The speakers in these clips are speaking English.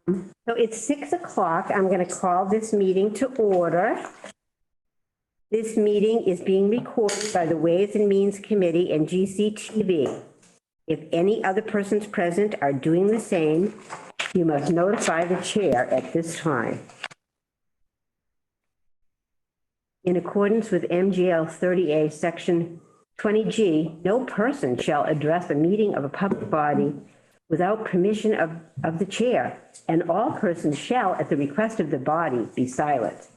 So it's 6 o'clock. I'm going to call this meeting to order. This meeting is being recorded by the Ways and Means Committee and GCTV. If any other persons present are doing the same, you must notify the chair at this time. In accordance with MGL 30A, Section 20G, no person shall address a meeting of a public body without permission of the chair, and all persons shall, at the request of the body, be silent.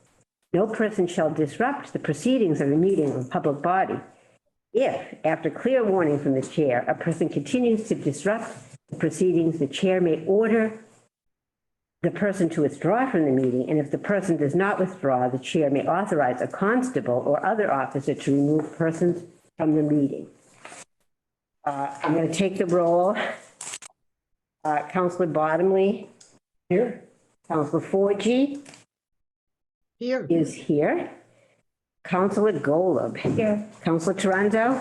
No person shall disrupt the proceedings of a meeting of a public body. If, after clear warning from the chair, a person continues to disrupt the proceedings, the chair may order the person to withdraw from the meeting, and if the person does not withdraw, the chair may authorize a constable or other officer to remove persons from the meeting. I'm going to take the roll. Councillor Bottomley. Here. Councillor Forgy. Here. Is here. Councillor Golub. Here. Councillor Toronto.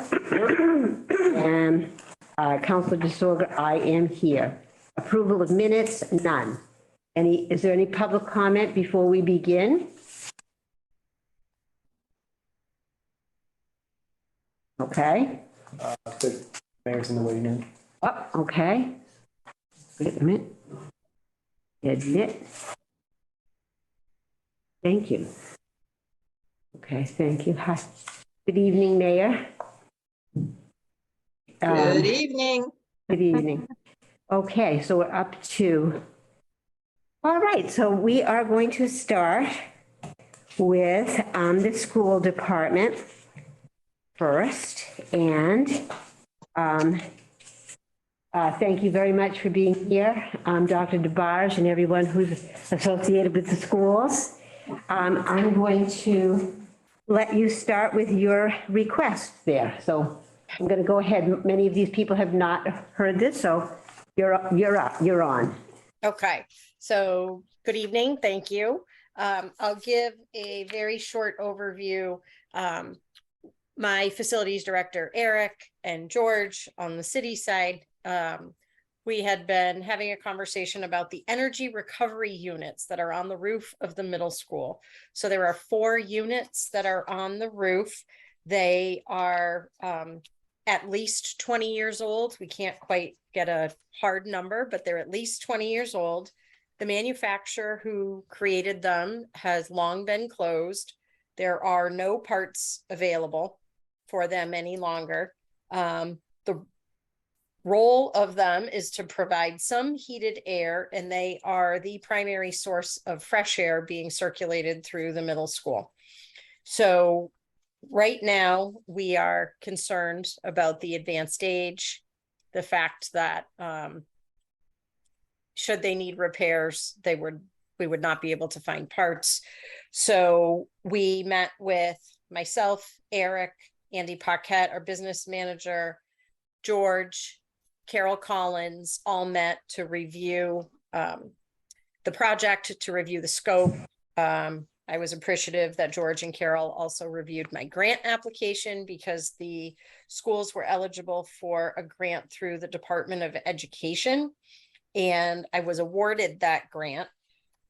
And Councillor DeSorga, I am here. Approval of minutes, none. Is there any public comment before we begin? Okay. The mayor's in the waiting room. Oh, okay. Wait a minute. Admit. Thank you. Okay, thank you. Hi. Good evening, Mayor. Good evening. Good evening. Okay, so we're up to, all right, so we are going to start with the school department first. And thank you very much for being here, Dr. DeBarge and everyone who's associated with the schools. I'm going to let you start with your request there. So I'm going to go ahead. Many of these people have not heard this, so you're on. Okay, so good evening. Thank you. I'll give a very short overview. My facilities director, Eric, and George on the city side, we had been having a conversation about the energy recovery units that are on the roof of the middle school. So there are 4 units that are on the roof. They are at least 20 years old. We can't quite get a hard number, but they're at least 20 years old. The manufacturer who created them has long been closed. There are no parts available for them any longer. The role of them is to provide some heated air, and they are the primary source of fresh air being circulated through the middle school. So right now we are concerned about the advanced age, the fact that should they need repairs, we would not be able to find parts. So we met with myself, Eric, Andy Paquette, our business manager, George, Carol Collins, all met to review the project, to review the scope. I was appreciative that George and Carol also reviewed my grant application because the schools were eligible for a grant through the Department of Education, and I was awarded that grant.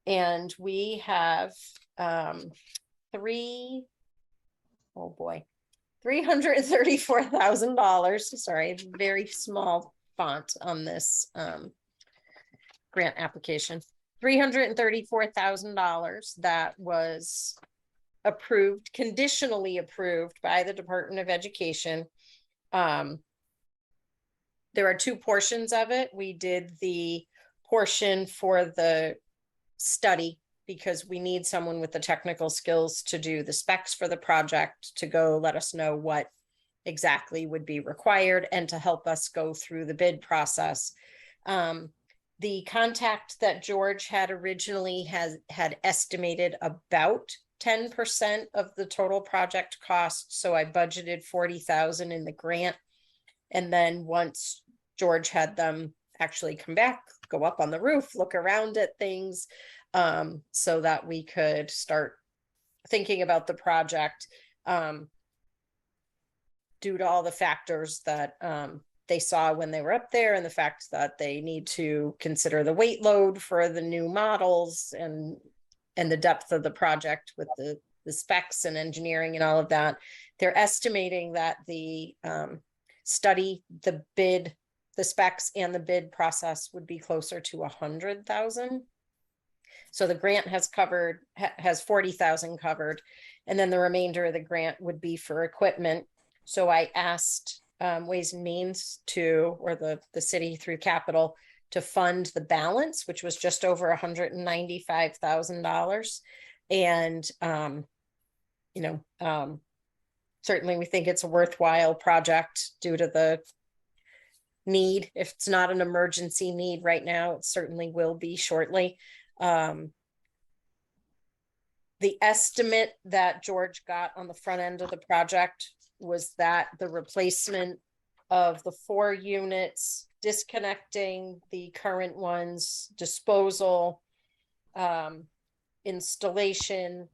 And we have $334,000. Sorry, very small font on this grant application. $334,000 that was approved, conditionally approved by the Department of Education. There are 2 portions of it. We did the portion for the study because we need someone with the technical skills to do the specs for the project, to go let us know what exactly would be required and to help us go through the bid process. The contact that George had originally had estimated about 10% of the total project cost. So I budgeted $40,000 in the grant. And then once George had them actually come back, go up on the roof, look around at things, so that we could start thinking about the project, due to all the factors that they saw when they were up there, and the fact that they need to consider the weight load for the new models and the depth of the project with the specs and engineering and all of that. They're estimating that the study, the bid, the specs and the bid process would be closer to 100,000. So the grant has covered, has 40,000 covered, and then the remainder of the grant would be for equipment. So I asked Ways and Means to, or the city through capital, to fund the balance, which was just over $195,000. And, certainly we think it's a worthwhile project due to the need. If it's not an emergency need right now, it certainly will be shortly. The estimate that George got on the front end of the project was that the replacement of the 4 units, disconnecting the current ones, disposal, installation,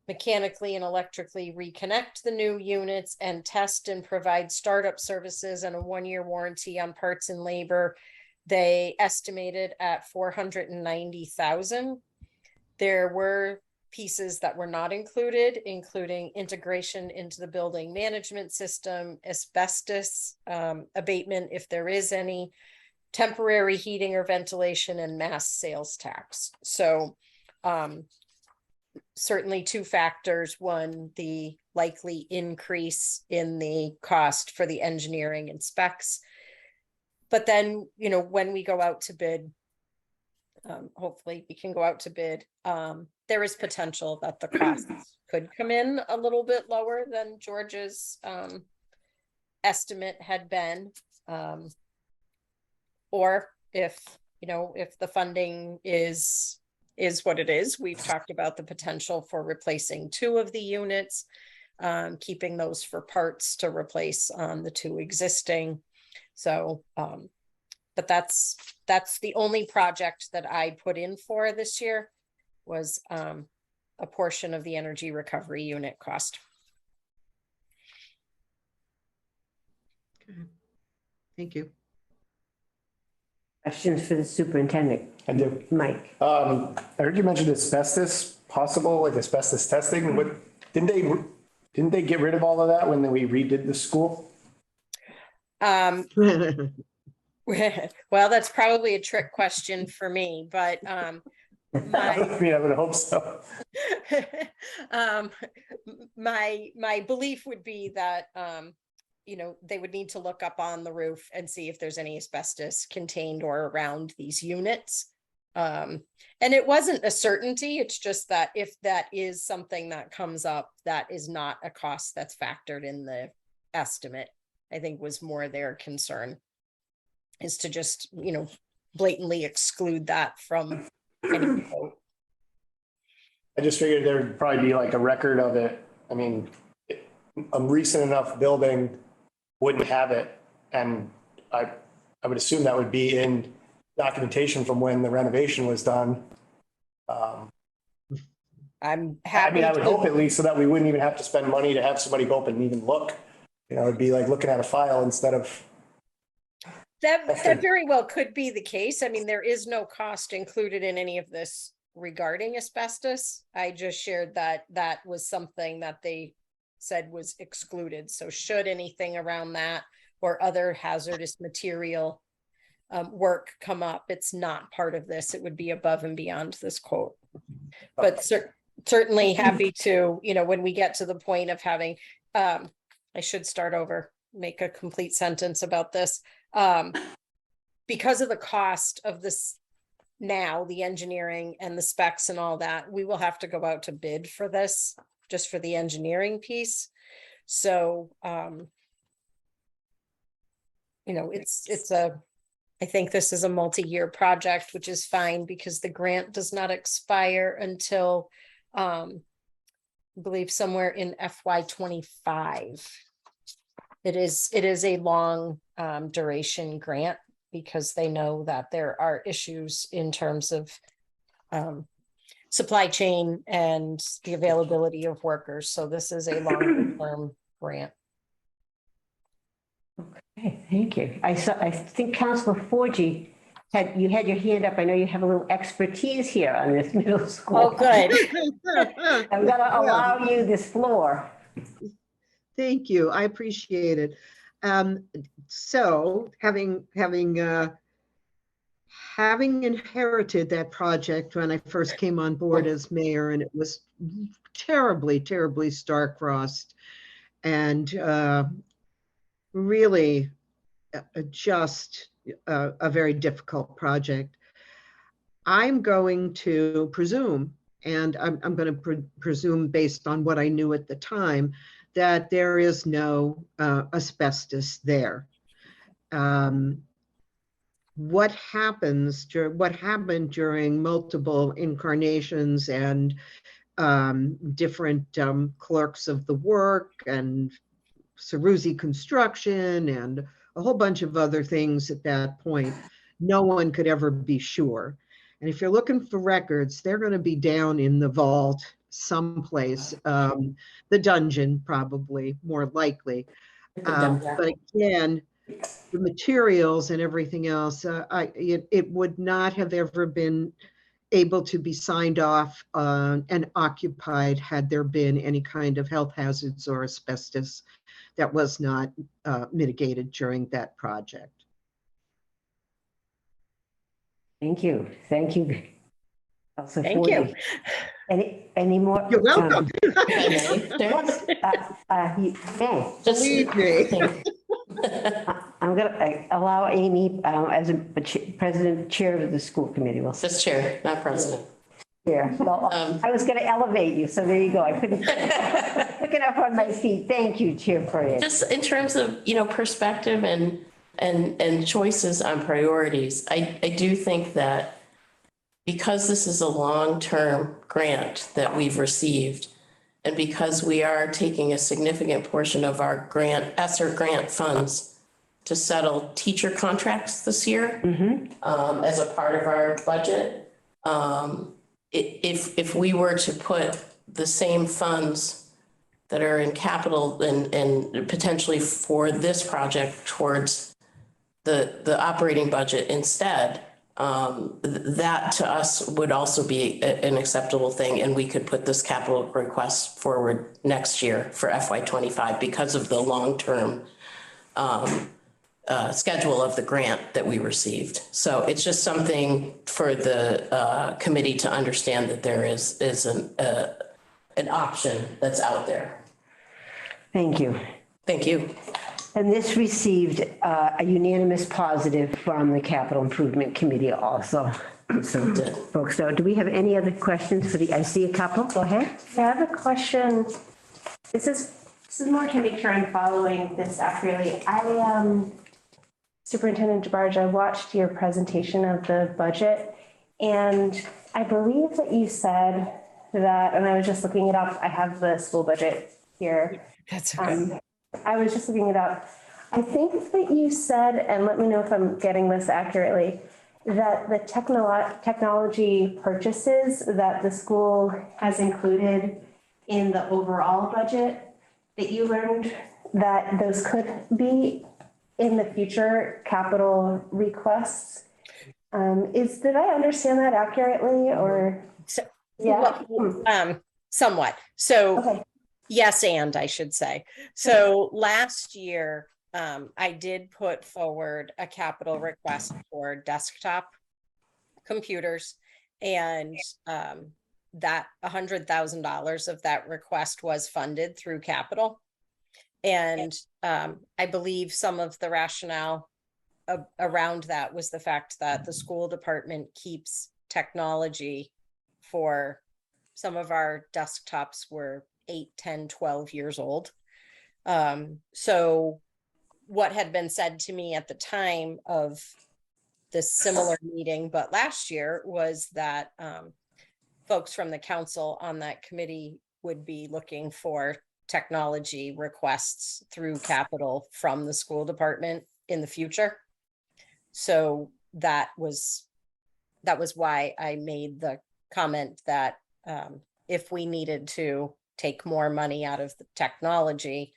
mechanically and electrically reconnect the new units, and test and provide startup services and a 1-year warranty on parts and labor. They estimated at 490,000. There were pieces that were not included, including integration into the building management system, asbestos abatement, if there is any, temporary heating or ventilation, and mass sales tax. So certainly 2 factors. One, the likely increase in the cost for the engineering and specs. But then, when we go out to bid, hopefully we can go out to bid. There is potential that the costs could come in a little bit lower than George's estimate had been. Or if the funding is what it is, we've talked about the potential for replacing 2 of the units, keeping those for parts to replace the 2 existing. So, but that's the only project that I put in for this year, was a portion of the energy recovery unit cost. Okay. Thank you. Questions for the superintendent? I do. Mike? I heard you mention asbestos, possible, like asbestos testing. What, didn't they get rid of all of that when we redid the school? Well, that's probably a trick question for me, but I mean, I would hope so. my belief would be that they would need to look up on the roof and see if there's any asbestos contained or around these units. And it wasn't a certainty. It's just that if that is something that comes up, that is not a cost that's factored in the estimate, I think was more their concern, is to just, blatantly exclude that from any quote. I just figured there'd probably be like a record of it. I mean, a recent enough building wouldn't have it. And I would assume that would be in documentation from when the renovation was done. I'm happy. I would hope at least, so that we wouldn't even have to spend money to have somebody go up and even look. It'd be like looking at a file instead of. That very well could be the case. I mean, there is no cost included in any of this regarding asbestos. I just shared that was something that they said was excluded. So should anything around that or other hazardous material work come up, it's not part of this. It would be above and beyond this quote. But certainly happy to, when we get to the point of having, I should start over, make a complete sentence about this. Because of the cost of this now, the engineering and the specs and all that, we will have to go out to bid for this, just for the engineering piece. So, I think this is a multi-year project, which is fine because the grant does not expire until, I believe somewhere in FY25. It is a long duration grant because they know that there are issues in terms of supply chain and the availability of workers. So this is a long-term grant. Okay. Okay, thank you. I think Councilor Forgy you had your hand up. I know you have a little expertise here on this middle school. Oh, good. I'm going to allow you this floor. Thank you. I appreciate it. So having inherited that project when I first came on board as mayor, and it was terribly, terribly star-crossed and really just a very difficult project. I'm going to presume, and I'm going to presume based on what I knew at the time, that there is no asbestos there. What happened during multiple incarnations and different clerks of the work and Ceruzzi Construction and a whole bunch of other things at that point, no one could ever be sure. And if you're looking for records, they're going to be down in the vault someplace, the dungeon probably, more likely. But again, the materials and everything else, it would not have ever been able to be signed off and occupied had there been any kind of health hazards or asbestos that was not mitigated during that project. Thank you. Thank you. Thank you. Any more? You're welcome. Believe me. I'm going to allow Amy as a president, chair of the school committee. Well, Just chair, not president. yeah. Well, I was going to elevate you, so there you go. I couldn't pick it up on my feet. Thank you, Chair Perez. Just in terms of, perspective and choices on priorities, I do think that because this is a long-term grant that we've received, and because we are taking a significant portion of our ESSER grant funds to settle teacher contracts this year, as a part of our budget, if we were to put the same funds that are in capital and potentially for this project towards the operating budget instead, that to us would also be an acceptable thing, and we could put this capital request forward next year for FY25 because of the long-term schedule of the grant that we received. So it's just something for the committee to understand that there is an option that's out there. Thank you. Thank you. And this received a unanimous positive from the Capital Improvement Committee also. So, folks, so do we have any other questions for I see a couple. Go ahead. I have a question. This is more to make sure I'm following this accurately. Superintendent DeBarge, I watched your presentation of the budget, and I believe that you said that, and I was just looking it up. I have the school budget here. That's okay. I was just looking it up. I think that you said, and let me know if I'm getting this accurately, that the technology purchases that the school has included in the overall budget, that you learned that those could be in the future capital requests. Did I understand that accurately, or? Yeah. Somewhat. So. Okay. Yes, and I should say. So last year, I did put forward a capital request for desktop computers, and that $100,000 of that request was funded through capital. And I believe some of the rationale around that was the fact that the school department keeps technology for some of our desktops were 8, 10, 12 years old. So what had been said to me at the time of this similar meeting, but last year, was that folks from the council on that committee would be looking for technology requests through capital from the school department in the future. So that was why I made the comment that if we needed to take more money out of the technology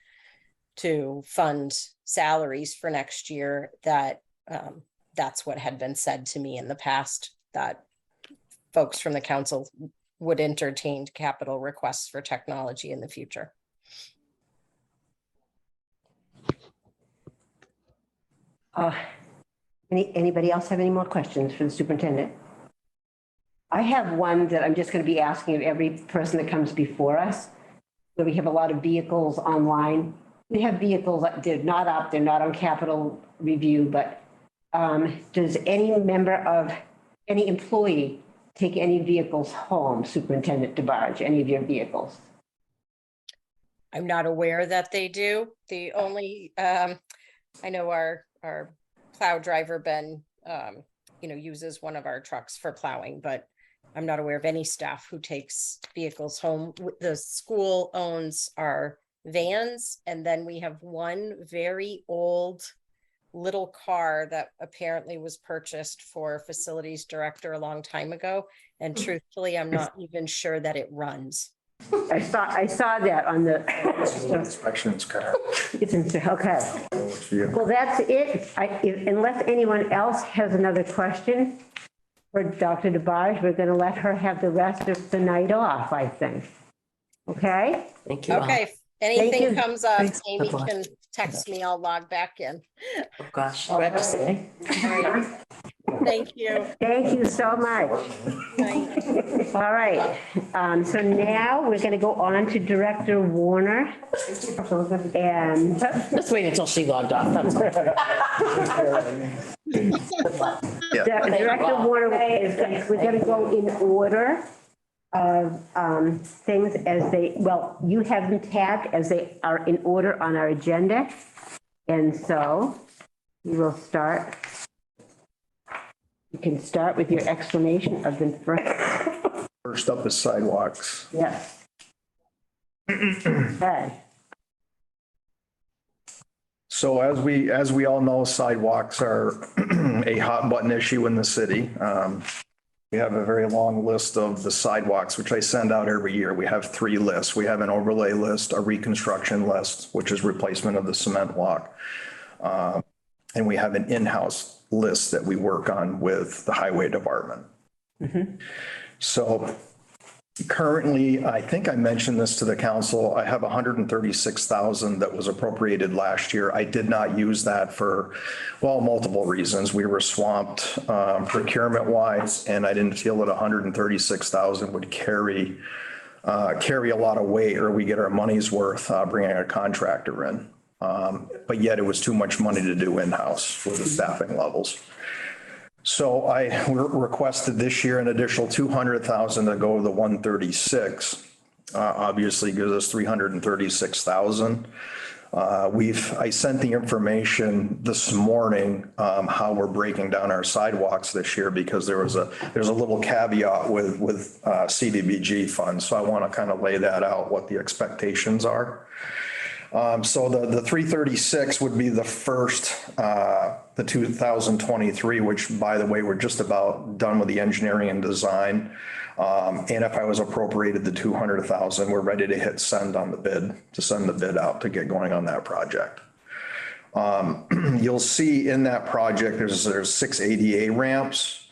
to fund salaries for next year, that that's what had been said to me in the past, that folks from the council would entertain capital requests for technology in the future. Anybody else have any more questions for the superintendent? I have one that I'm just going to be asking of every person that comes before us, where we have a lot of vehicles online. We have vehicles that they're not up, they're not on capital review, but does any employee take any vehicles home, Superintendent DeBarge, any of your vehicles? I'm not aware that they do. The only, I know our plow driver, Ben, uses one of our trucks for plowing, but I'm not aware of any staff who takes vehicles home. The school owns our vans, and then we have one very old little car that apparently was purchased for facilities director a long time ago. And truthfully, I'm not even sure that it runs. I saw that on the. Inspections car. It's okay. Well, that's it. Unless anyone else has another question for Dr. DeBarge, we're going to let her have the rest of the night off, I think. Okay? Thank you all. Okay, if anything you. comes up, Thanks. Amy can text me, I'll log back in. Oh, gosh. What do I have to say? Thank you. Thank you so much. Night. All right. So now we're going to go on to Director Warner. And Just wait until she logged off. That's all. Director Warner we're going to go in order of things as you have them tagged as they are in order on our agenda. And so we will start. You can start with your explanation of the first. First up is sidewalks. Yes. Okay. So as we all know, sidewalks are a hot button issue in the city. We have a very long list of the sidewalks, which I send out every year. We have 3 lists. We have an overlay list, a reconstruction list, which is replacement of the cement walk. And we have an in-house list that we work on with the highway department. So currently, I think I mentioned this to the council, I have 136,000 that was appropriated last year. I did not use that for, well, multiple reasons. We were swamped procurement wise, and I didn't feel that 136,000 would carry a lot of weight, or we get our money's worth bringing a contractor in. But yet it was too much money to do in-house with the staffing levels. So I requested this year an additional 200,000 to go to the 136. Obviously gives us 336,000. I sent the information this morning, how we're breaking down our sidewalks this year, because there's a little caveat with CDBG funds. So I want to kind of lay that out, what the expectations are. So the 336 would be the first, the 2023, which, by the way, we're just about done with the engineering and design. And if I was appropriated the 200,000, we're ready to hit send on the bid, to send the bid out to get going on that project. You'll see in that project, there's 6 ADA ramps.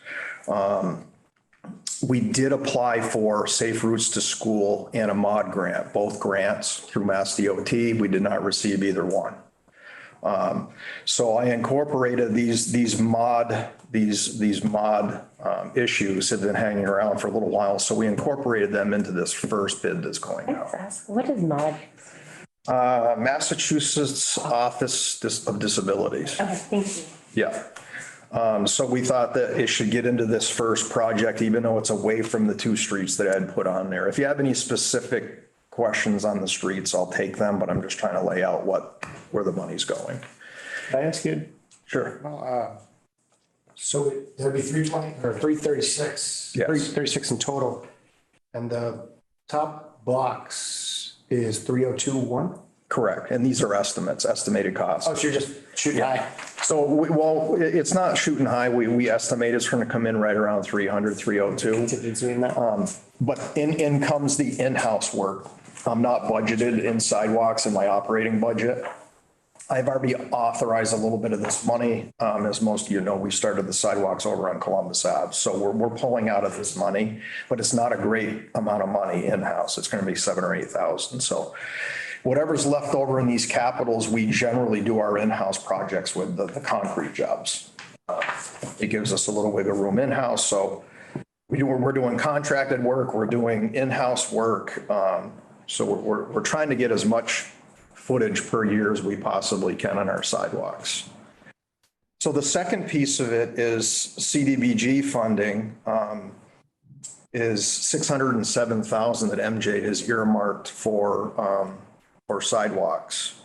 We did apply for Safe Routes to School and a MOD grant, both grants through Mass DOT. We did not receive either one. So I incorporated these MOD issues have been hanging around for a little while. So we incorporated them into this first bid that's going out. What is MOD? Massachusetts Office of Disabilities. Okay, thank you. Yeah. So we thought that it should get into this first project, even though it's away from the 2 streets that I had put on there. If you have any specific questions on the streets, I'll take them, but I'm just trying to lay out where the money's going. Can I ask you? Sure. So there'd be 320 or 336, Yes. 336 in total. And the top box is 302.1? Correct. And these are estimates, estimated costs. Oh, so you're just shooting high. So, it's not shooting high. We estimate it's going to come in right around 300, 302. But in comes the in-house work. I'm not budgeted in sidewalks in my operating budget. I've already authorized a little bit of this money. As most of you know, we started the sidewalks over on Columbus Ave. So we're pulling out of this money, but it's not a great amount of money in-house. It's going to be 7,000 or 8,000. So whatever's left over in these capitals, we generally do our in-house projects with the concrete jobs. It gives us a little wiggle room in-house. So we're doing contracted work, we're doing in-house work. So we're trying to get as much footage per year as we possibly can on our sidewalks. So the second piece of it is CDBG funding is 607,000 that MJ has earmarked for sidewalks.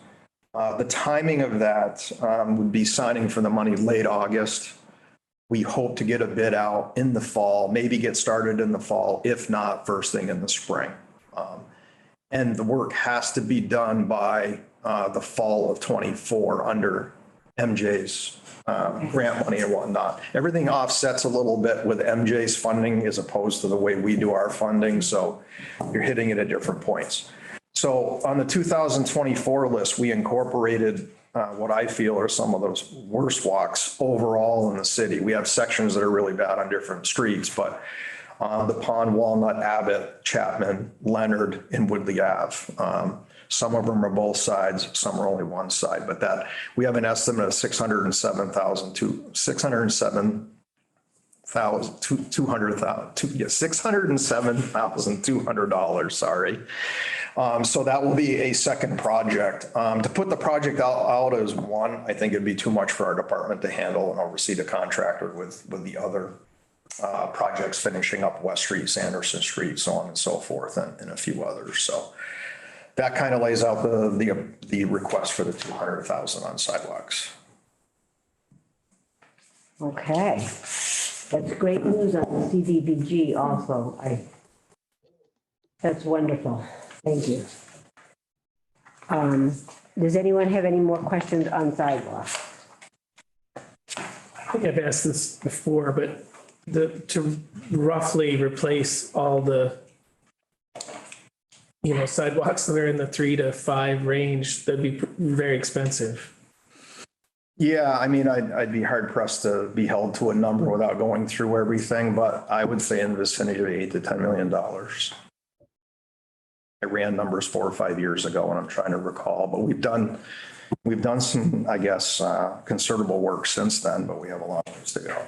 The timing of that would be signing for the money late August. We hope to get a bid out in the fall, maybe get started in the fall, if not first thing in the spring. And the work has to be done by the fall of 24 under MJ's grant money and whatnot. Everything offsets a little bit with MJ's funding as opposed to the way we do our funding. So you're hitting it at different points. So on the 2024 list, we incorporated what I feel are some of those worst walks overall in the city. We have sections that are really bad on different streets, but the Pond, Walnut, Abbott, Chapman, Leonard, and Woodley Ave. Some of them are both sides, some are only one side, but that we have an estimate of $607,200, sorry. So that will be a second project. To put the project out as one, I think it'd be too much for our department to handle and oversee the contractor with the other projects finishing up West Street, Sanderson Street, so on and so forth, and a few others. So that kind of lays out the request for the 200,000 on sidewalks. Okay. That's great news on the CDBG also. That's wonderful. Thank you. Does anyone have any more questions on sidewalks? I think I've asked this before, but to roughly replace all the, sidewalks that are in the 3 to 5 range, that'd be very expensive. Yeah, I mean, I'd be hard pressed to be held to a number without going through everything, but I would say in the vicinity of $8 to $10 million. I ran numbers 4 or 5 years ago and I'm trying to recall, but we've done some, I guess, considerable work since then, but we have a long ways to go.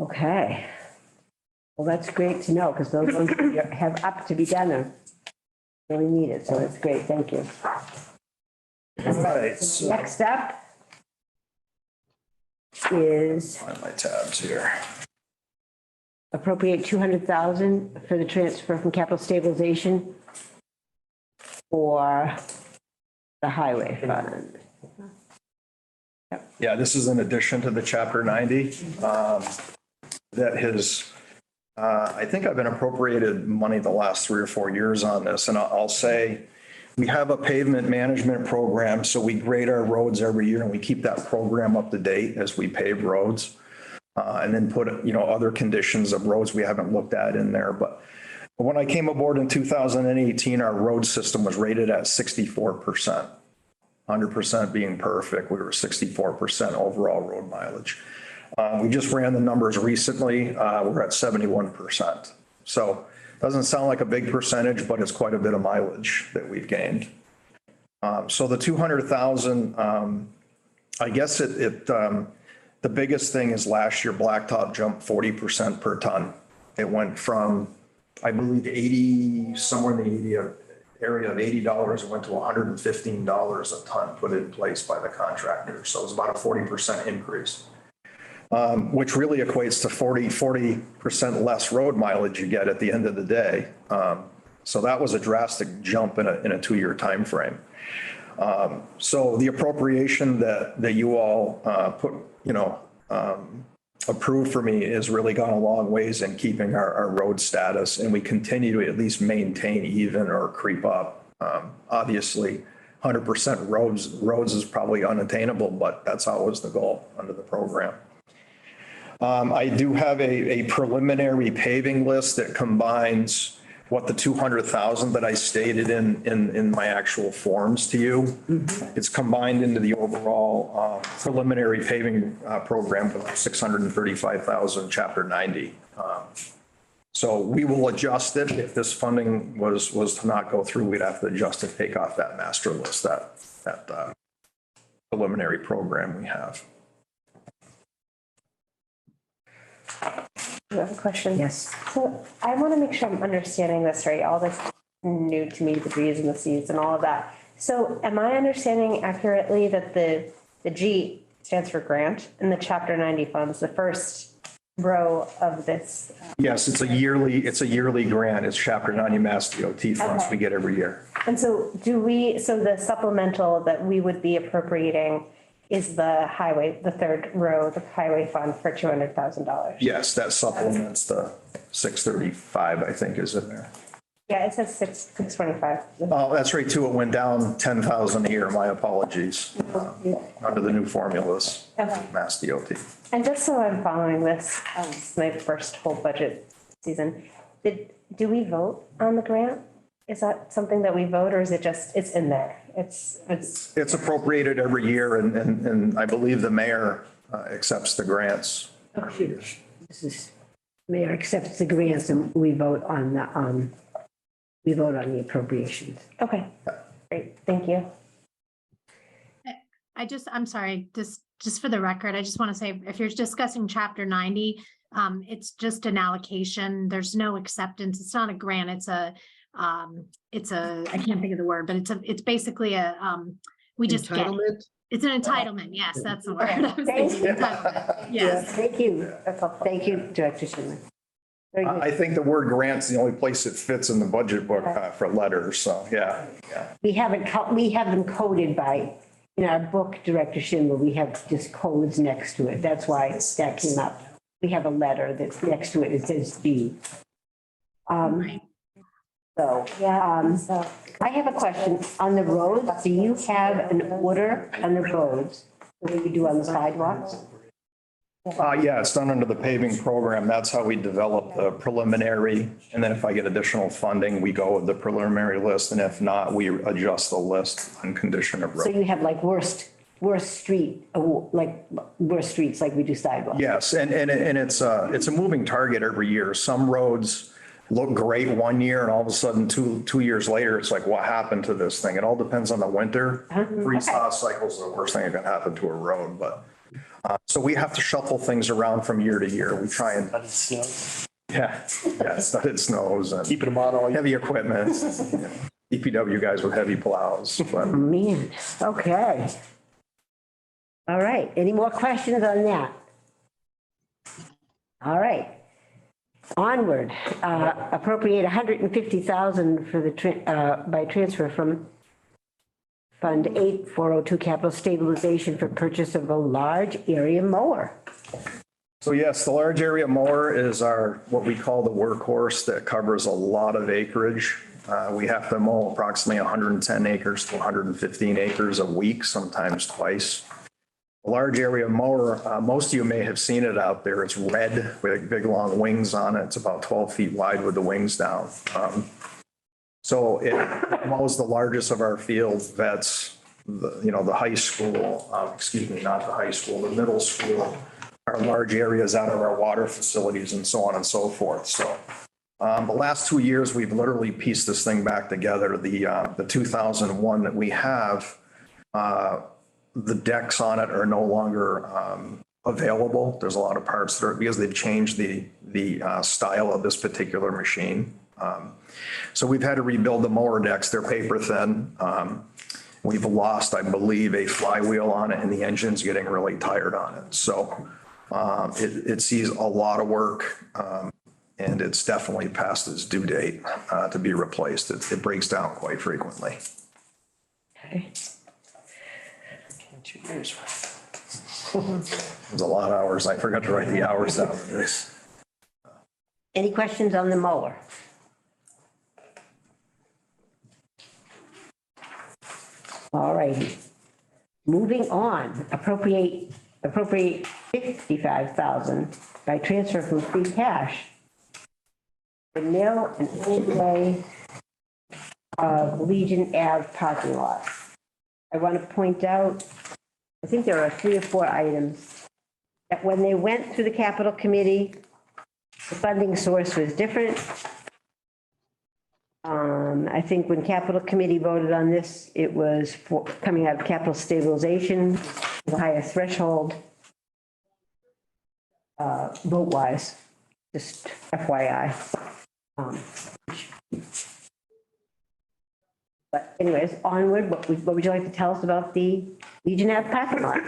Okay. Well, that's great to know because those ones that have up to be done are really needed. So that's great. Thank you. All right. So Next up is find my tabs here. appropriate 200,000 for the transfer from capital stabilization for the highway fund. Yeah, this is in addition to the Chapter 90 that has, I think I've been appropriated money the last 3 or 4 years on this. And I'll say we have a pavement management program. So we grade our roads every year and we keep that program up to date as we pave roads. And then put, other conditions of roads we haven't looked at in there. But when I came aboard in 2018, our road system was rated at 64%, 100% being perfect. We were 64% overall road mileage. We just ran the numbers recently. We're at 71%. So it doesn't sound like a big percentage, but it's quite a bit of mileage that we've gained. So the 200,000, I guess the biggest thing is last year, blacktop jumped 40% per ton. It went from, I believe, 80, somewhere in the area of $80, it went to $115 a ton put in place by the contractor. So it was about a 40% increase, which really equates to 40% less road mileage you get at the end of the day. So that was a drastic jump in a 2-year time frame. So the appropriation that you all approved for me has really gone a long ways in keeping our road status, and we continue to at least maintain even or creep up. Obviously, 100% roads is probably unattainable, but that's always the goal under the program. I do have a preliminary paving list that combines what the 200,000 that I stated in my actual forms to you, it's combined into the overall preliminary paving program with 635,000, chapter 90. So we will adjust it. If this funding was to not go through, we'd have to adjust it, take off that master list, that preliminary program we have. You have a question? Yes. So I want to make sure I'm understanding this right, all this new to me, the B's and the C's and all of that. So am I understanding accurately that the G stands for grant and the chapter 90 funds, the first row of this? Yes, it's a yearly grant. It's chapter 90 Mass DOT funds we get every year. And so so the supplemental that we would be appropriating is the highway, the third row, the highway fund for $200,000? Yes, that supplements the 635, I think, is in there. Yeah, it says 625. Oh, that's right, too. It went down 10,000 a year. My apologies. Under the new formulas, Okay. Mass DOT. And just so I'm following this, it's my first whole budget season. Do we vote on the grant? Is that something that we vote, or is it just, it's in there? It's Appropriated every year, and I believe the mayor accepts the grants. This is, mayor accepts the grants and we vote on the appropriations. okay. Great, thank you. I'm sorry, just for the record, I just want to say, if you're discussing chapter 90, it's just an allocation. There's no acceptance. It's not a grant. It's a, I can't think of the word, but it's basically we just get it. Entitlement? It's an entitlement. Yes, that's the word. I was thinking entitlement. Yes. Thank you. Thank you, Director Schindler. Very good. I think the word grant's the only place it fits in the budget book for letters, so, yeah. We have them coded by, in our book, Director Schindler, we have just codes next to it. That's why that came up. We have a letter that's next to it. It says B. So, So I have a question on the roads. Do you have an order on the roads the way you do on the sidewalks? Yeah, it's done under the paving program. That's how we develop the preliminary. And then if I get additional funding, we go with the preliminary list. And if not, we adjust the list on condition of So road. you have like worst streets like we do sidewalks? Yes, and it's a moving target every year. Some roads look great one year and all of a sudden two years later, it's like, what happened to this thing? It all depends on the winter. Freeze-thaw cycles are the worst thing that can happen to a road, but so we have to shuffle things around from year to year. We try and, But it snows. studded snows and Keeping them on all year. heavy equipment, DPW guys with heavy plows, but Man, okay. All right, any more questions on that? All right. Onward, appropriate 150,000 for the, by transfer from Fund 8402 Capital Stabilization for purchase of a large area mower. so yes, the large area mower is what we call the workhorse that covers a lot of acreage. We have to mow approximately 110 acres to 115 acres a week, sometimes twice. A large area mower, most of you may have seen it out there. It's red with big long wings on it. It's about 12 feet wide with the wings down. So it mows the largest of our field vets, the high school, not the high school, the middle school, our large areas out of our water facilities and so on and so forth. So the last 2 years, we've literally pieced this thing back together. The 2001 that we have, the decks on it are no longer available. There's a lot of parts that are, because they've changed the style of this particular machine. So we've had to rebuild the mower decks. They're paper thin. We've lost, I believe, a flywheel on it and the engine's getting really tired on it. So it sees a lot of work and it's definitely past its due date to be replaced. It breaks down quite frequently. Okay. 2 years. It was a lot of hours. I forgot to write the hours down for this. Any questions on the mower? All righty. Moving on, appropriate 55,000 by transfer from free cash the mill and overlay of Legion Ave parking lot. I want to point out, I think there are 3 or 4 items that when they went through the capital committee, the funding source was different. I think when capital committee voted on this, it was for coming out of capital stabilization, the higher threshold, vote-wise, just FYI. But anyways, onward, what would you like to tell us about the Legion Ave parking lot?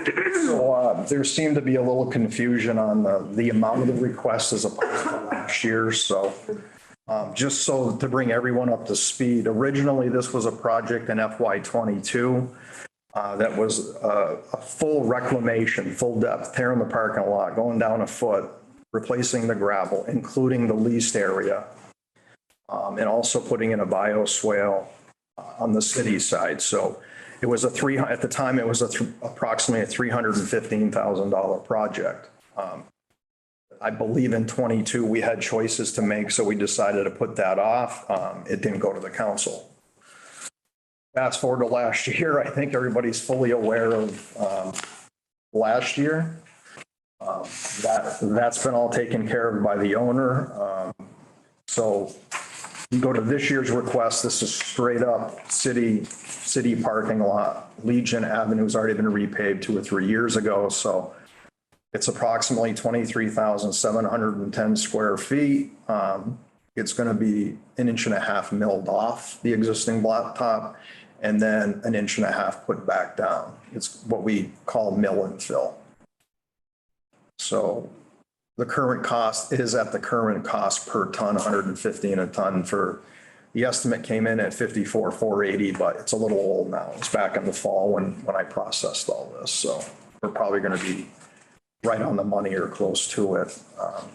So there seemed to be a little confusion on the amount of the requests as opposed to last year. So just so to bring everyone up to speed, originally this was a project in FY22 that was a full reclamation, full depth, tearing the parking lot, going down a foot, replacing the gravel, including the leased area, and also putting in a bioswale on the city side. So it was at the time, it was approximately a $315,000 project. I believe in 22, we had choices to make, so we decided to put that off. It didn't go to the council. Fast forward to last year, I think everybody's fully aware of last year. That's been all taken care of by the owner. So you go to this year's request, this is straight up city parking lot. Legion Avenue's already been repaved 2 or 3 years ago, so it's approximately 23,710 square feet. It's going to be 1.5 inches milled off the existing blacktop and then 1.5 inches put back down. It's what we call mill and fill. So the current cost is at the current cost per ton, 115 a ton for, the estimate came in at 54,480, but it's a little old now. It's back in the fall when I processed all this. So we're probably going to be right on the money or close to it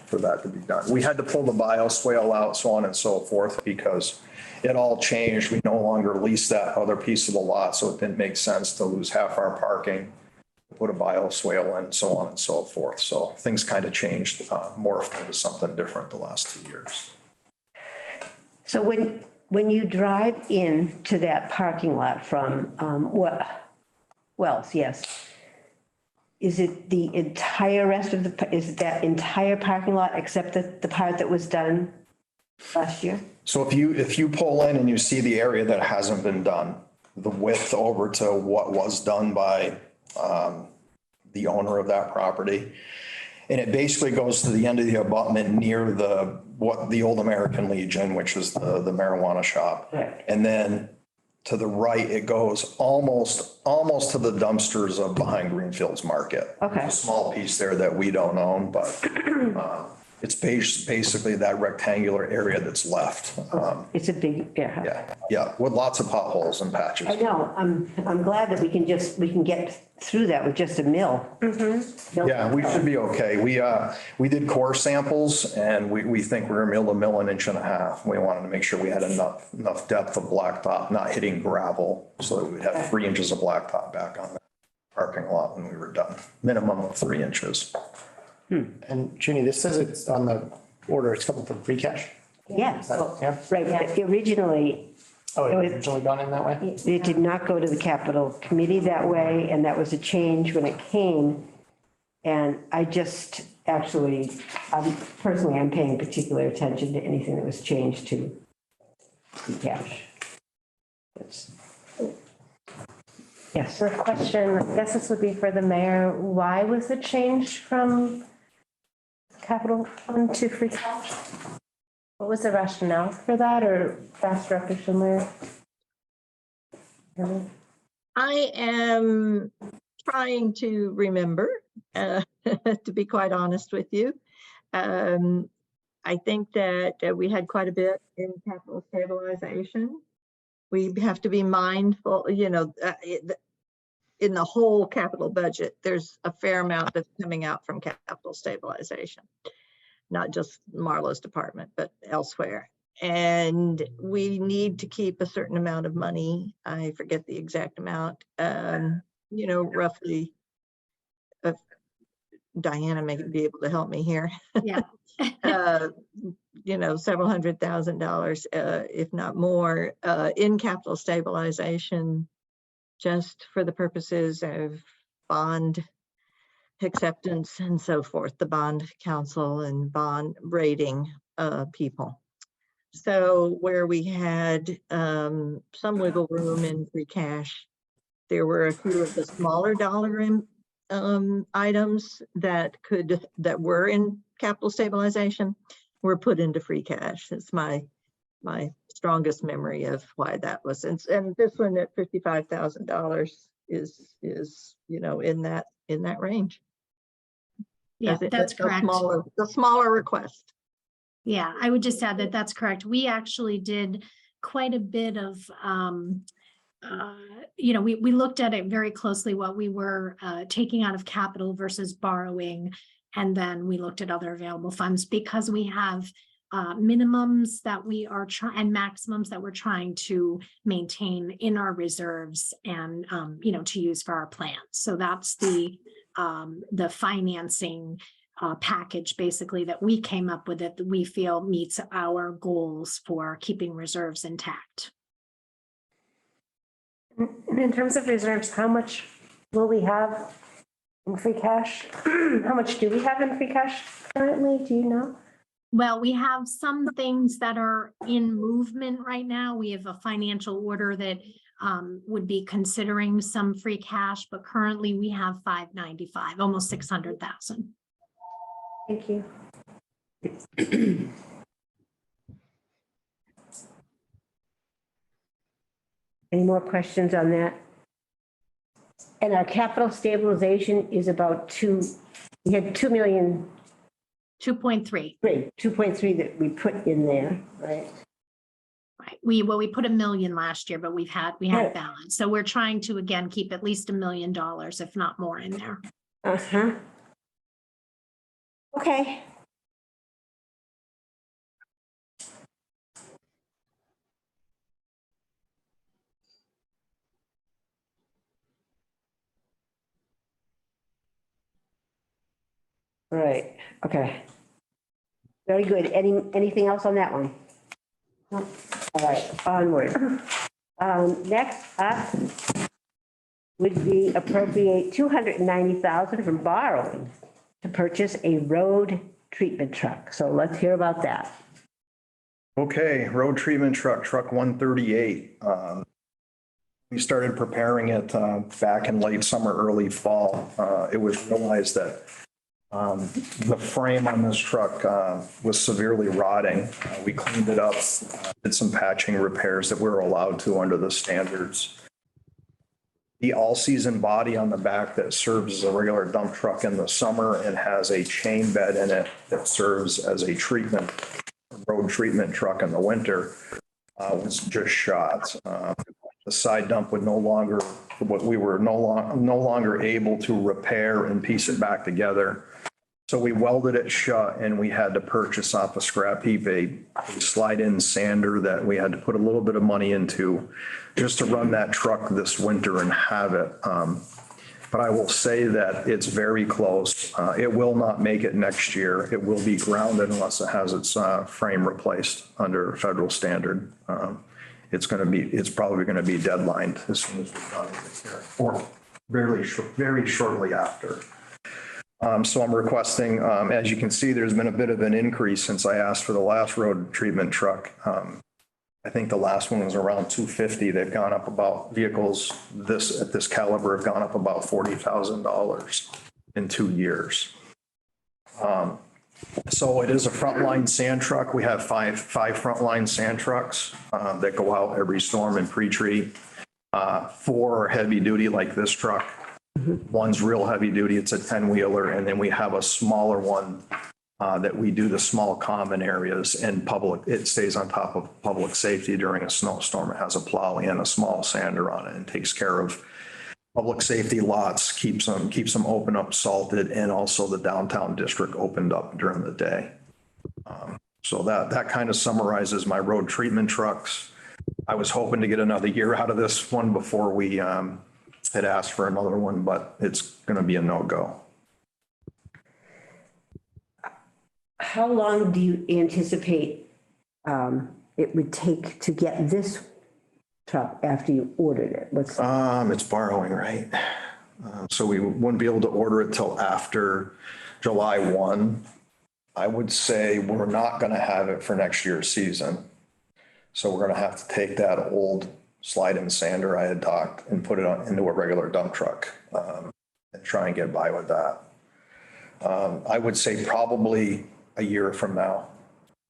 for that to be done. We had to pull the bioswale out, so on and so forth, because it all changed. We no longer lease that other piece of the lot, so it didn't make sense to lose half our parking, put a bioswale in, so on and so forth. So things kind of changed, morphed into something different the last 2 years. So when you drive into that parking lot from Wells, yes. Is it the entire rest of is it that entire parking lot except the part that was done last year? So if you pull in and you see the area that hasn't been done, the width over to what was done by the owner of that property, and it basically goes to the end of the abutment near the old American Legion, which is the marijuana shop. Right. And then to the right, it goes almost to the dumpsters of behind Greenfield's Market. Okay. There's a small piece there that we don't own, but it's basically that rectangular area that's left. It's a big, Yeah, with lots of potholes and patches. I know. I'm glad that we can get through that with just a mill. Mm-hmm. Yeah, we should be okay. We did core samples and we think we're gonna be able to mill 1.5 inches. We wanted to make sure we had enough depth of blacktop, not hitting gravel, so that we'd have 3 inches of blacktop back on the parking lot when we were done. Minimum of 3 inches. And Ginny, this says it's on the order, it's coming from free cash? Yeah, Yeah. right. But originally, Oh, It was- it's originally gone in that way? it did not go to the capital committee that way, and that was a change when it came. And I just actually, personally, I'm paying particular attention to anything that was changed to free cash. Yes. The question, I guess this would be for the mayor, why was the change from capital fund to free cash? What was the rationale for that, or Fast Director Schindler? I am trying to remember, to be quite honest with you. I think that we had quite a bit in capital stabilization. We have to be mindful, in the whole capital budget, there's a fair amount that's coming out from capital stabilization, not just Marlo's department, but elsewhere. And we need to keep a certain amount of money. I forget the exact amount, roughly. Diana may be able to help me here. Yeah. several $100,000, if not more, in capital stabilization, just for the purposes of bond acceptance and so forth, the bond council and bond rating people. So where we had some wiggle room in free cash, there were a few of the smaller dollar items that were in capital stabilization were put into free cash. It's my strongest memory of why that was. And this one at $55,000 is in that range. Yeah, that's correct. The smaller request. Yeah, I would just add that that's correct. We actually did quite a bit of, we looked at it very closely, what we were taking out of capital versus borrowing. And then we looked at other available funds because we have minimums that we are trying and maximums that we're trying to maintain in our reserves and, to use for our plans. So that's the financing package basically that we came up with that we feel meets our goals for keeping reserves intact. And in terms of reserves, how much will we have in free cash? How much do we have in free cash currently? Do you know? Well, we have some things that are in movement right now. We have a financial order that would be considering some free cash, but currently we have 595, almost 600,000. Thank you. Any more questions on that? And our capital stabilization is about we had 2 million. 2.3. 2.3 that we put in there, right? Right. We put $1 million last year, but we had balance. So we're trying to, again, keep at least $1 million, if not more in there. Uh-huh. Okay. Right, okay. Very good. Anything else on that one? No? All right, onward. Next up would be appropriate $290,000 from borrowing to purchase a road treatment truck. So let's hear about that. Okay, road treatment truck 138. We started preparing it back in late summer, early fall. It was realized that the frame on this truck was severely rotting. We cleaned it up, did some patching repairs that we were allowed to under the standards. The all-season body on the back that serves as a regular dump truck in the summer and has a chain bed in it that serves as a road treatment truck in the winter was just shot. The side dump we were no longer able to repair and piece it back together. So we welded it shut and we had to purchase off a scrap heap a slide-in sander that we had to put a little bit of money into just to run that truck this winter and have it. But I will say that it's very close. It will not make it next year. It will be grounded unless it has its frame replaced under federal standard. It's probably going to be deadlined as soon as we're done with it here, or very shortly after. So I'm requesting, as you can see, there's been a bit of an increase since I asked for the last road treatment truck. I think the last one was around 250. They've gone up about vehicles at this caliber have gone up about $40,000 in 2 years. So it is a frontline sand truck. We have five frontline sand trucks that go out every storm and pre-treat. 4 are heavy duty like this truck. One's real heavy duty. It's a 10-wheeler. And then we have a smaller one that we do the small common areas and public. It stays on top of public safety during a snowstorm. It has a plow and a small sander on it and takes care of public safety lots, keeps them open up, salted, and also the downtown district opened up during the day. So that kind of summarizes my road treatment trucks. I was hoping to get another year out of this one before we had asked for another one, but it's going to be a no-go. how long do you anticipate it would take to get this truck after you ordered it? What's, It's borrowing, right? So we wouldn't be able to order it till after July 1. I would say we're not going to have it for next year's season. So we're going to have to take that old slide-in sander I had talked and put it into a regular dump truck and try and get by with that. I would say probably a year from now.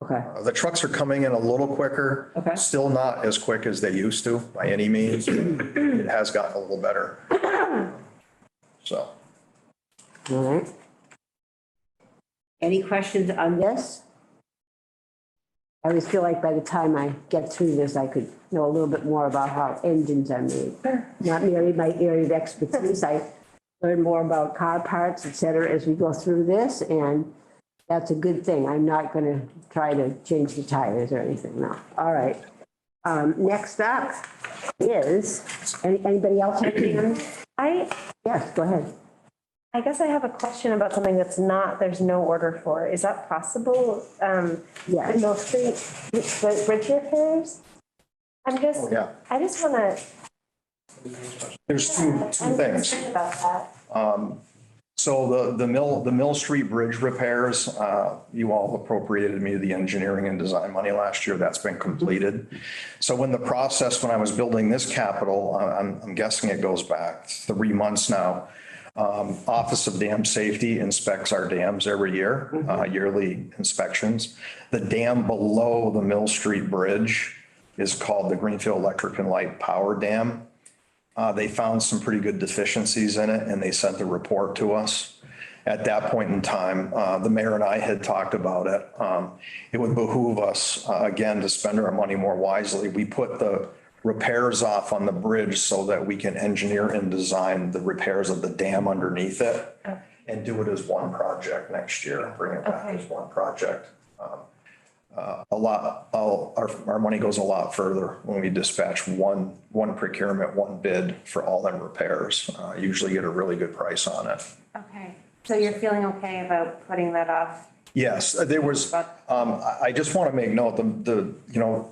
okay, The trucks are coming in a little quicker. Okay. Still not as quick as they used to by any means. It has gotten a little better. So. all right. Any questions on this? I always feel like by the time I get through this, I could know a little bit more about how engines are made. Not merely my area of expertise, I learn more about car parts, et cetera, as we go through this, and that's a good thing. I'm not gonna try to change the tires or anything, no. All right. Next up is, anybody else have anything? Yes, go ahead. I guess I have a question about something that's not, there's no order for. Is that possible? Yeah. Mill Street, the bridge repairs? I'm just, Oh, yeah. I just want to. There's two things. About that. So the Mill Street Bridge repairs, you all appropriated me the engineering and design money last year. That's been completed. So in the process, when I was building this capital, I'm guessing it goes back 3 months now. Office of Dam Safety inspects our dams every year, yearly inspections. The dam below the Mill Street Bridge is called the Greenfield Electric and Light Power Dam. They found some pretty good deficiencies in it and they sent the report to us. At that point in time, the mayor and I had talked about it. It would behoove us, again, to spend our money more wisely. We put the repairs off on the bridge so that we can engineer and design the repairs of the dam underneath it and do it as one project next year, bring it back as one project. Our money goes a lot further when we dispatch one procurement, one bid for all them repairs. Usually get a really good price on it. Okay, so you're feeling okay about putting that off? Yes, there was, I just want to make note,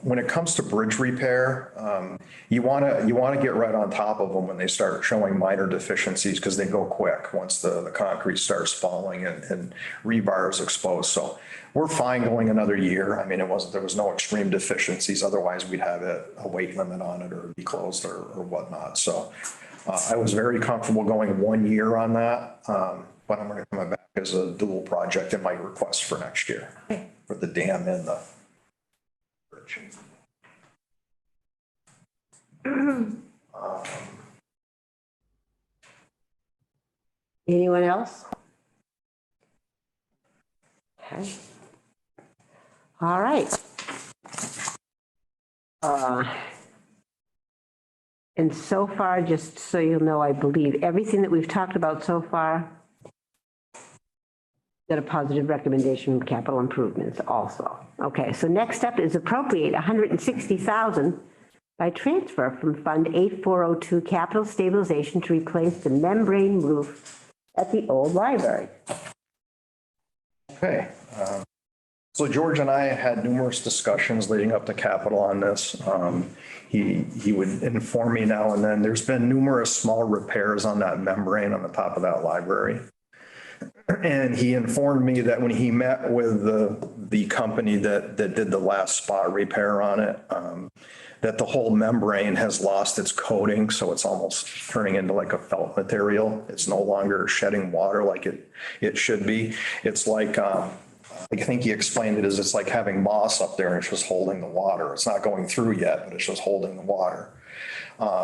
when it comes to bridge repair, you want to get right on top of them when they start showing minor deficiencies because they go quick once the concrete starts falling and rebar is exposed. So we're fine going another year. I mean, there was no extreme deficiencies. Otherwise we'd have a weight limit on it or be closed or whatnot. So I was very comfortable going 1 year on that. But I'm going to come back as a dual project in my request for next year for the dam and the bridge. Anyone else? Okay. All right. And so far, just so you'll know, I believe everything that we've talked about so far got a positive recommendation from capital improvements also. Okay, so next up is appropriate $160,000 by transfer from Fund 8402 Capital Stabilization to replace the membrane roof at the old library. Okay. So George and I had numerous discussions leading up to capital on this. He would inform me now and then. There's been numerous small repairs on that membrane on the top of that library. And he informed me that when he met with the company that did the last spot repair on it, that the whole membrane has lost its coating. So it's almost turning into like a felt material. It's no longer shedding water like it should be. It's like, I think he explained it as it's like having moss up there and it's just holding the water. It's not going through yet, but it's just holding the water.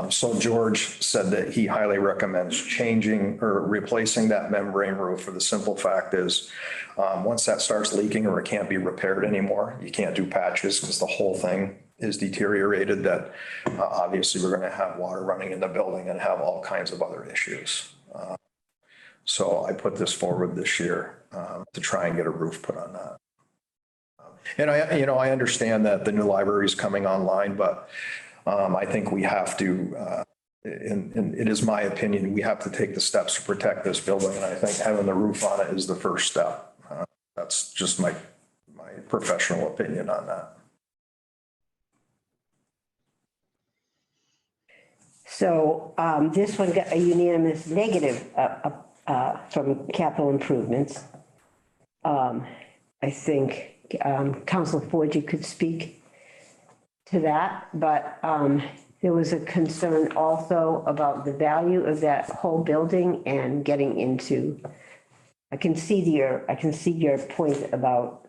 So George said that he highly recommends changing or replacing that membrane roof for the simple fact is once that starts leaking or it can't be repaired anymore, you can't do patches because the whole thing is deteriorated that obviously we're going to have water running in the building and have all kinds of other issues. So I put this forward this year to try and get a roof put on that. And I understand that the new library is coming online, but I think we have to, and it is my opinion, we have to take the steps to protect this building. And I think having the roof on it is the first step. That's just my my professional opinion on that. So this one got a unanimous negative from capital improvements. I think Council Ford, you could speak to that, but there was a concern also about the value of that whole building and getting into, I can see your point about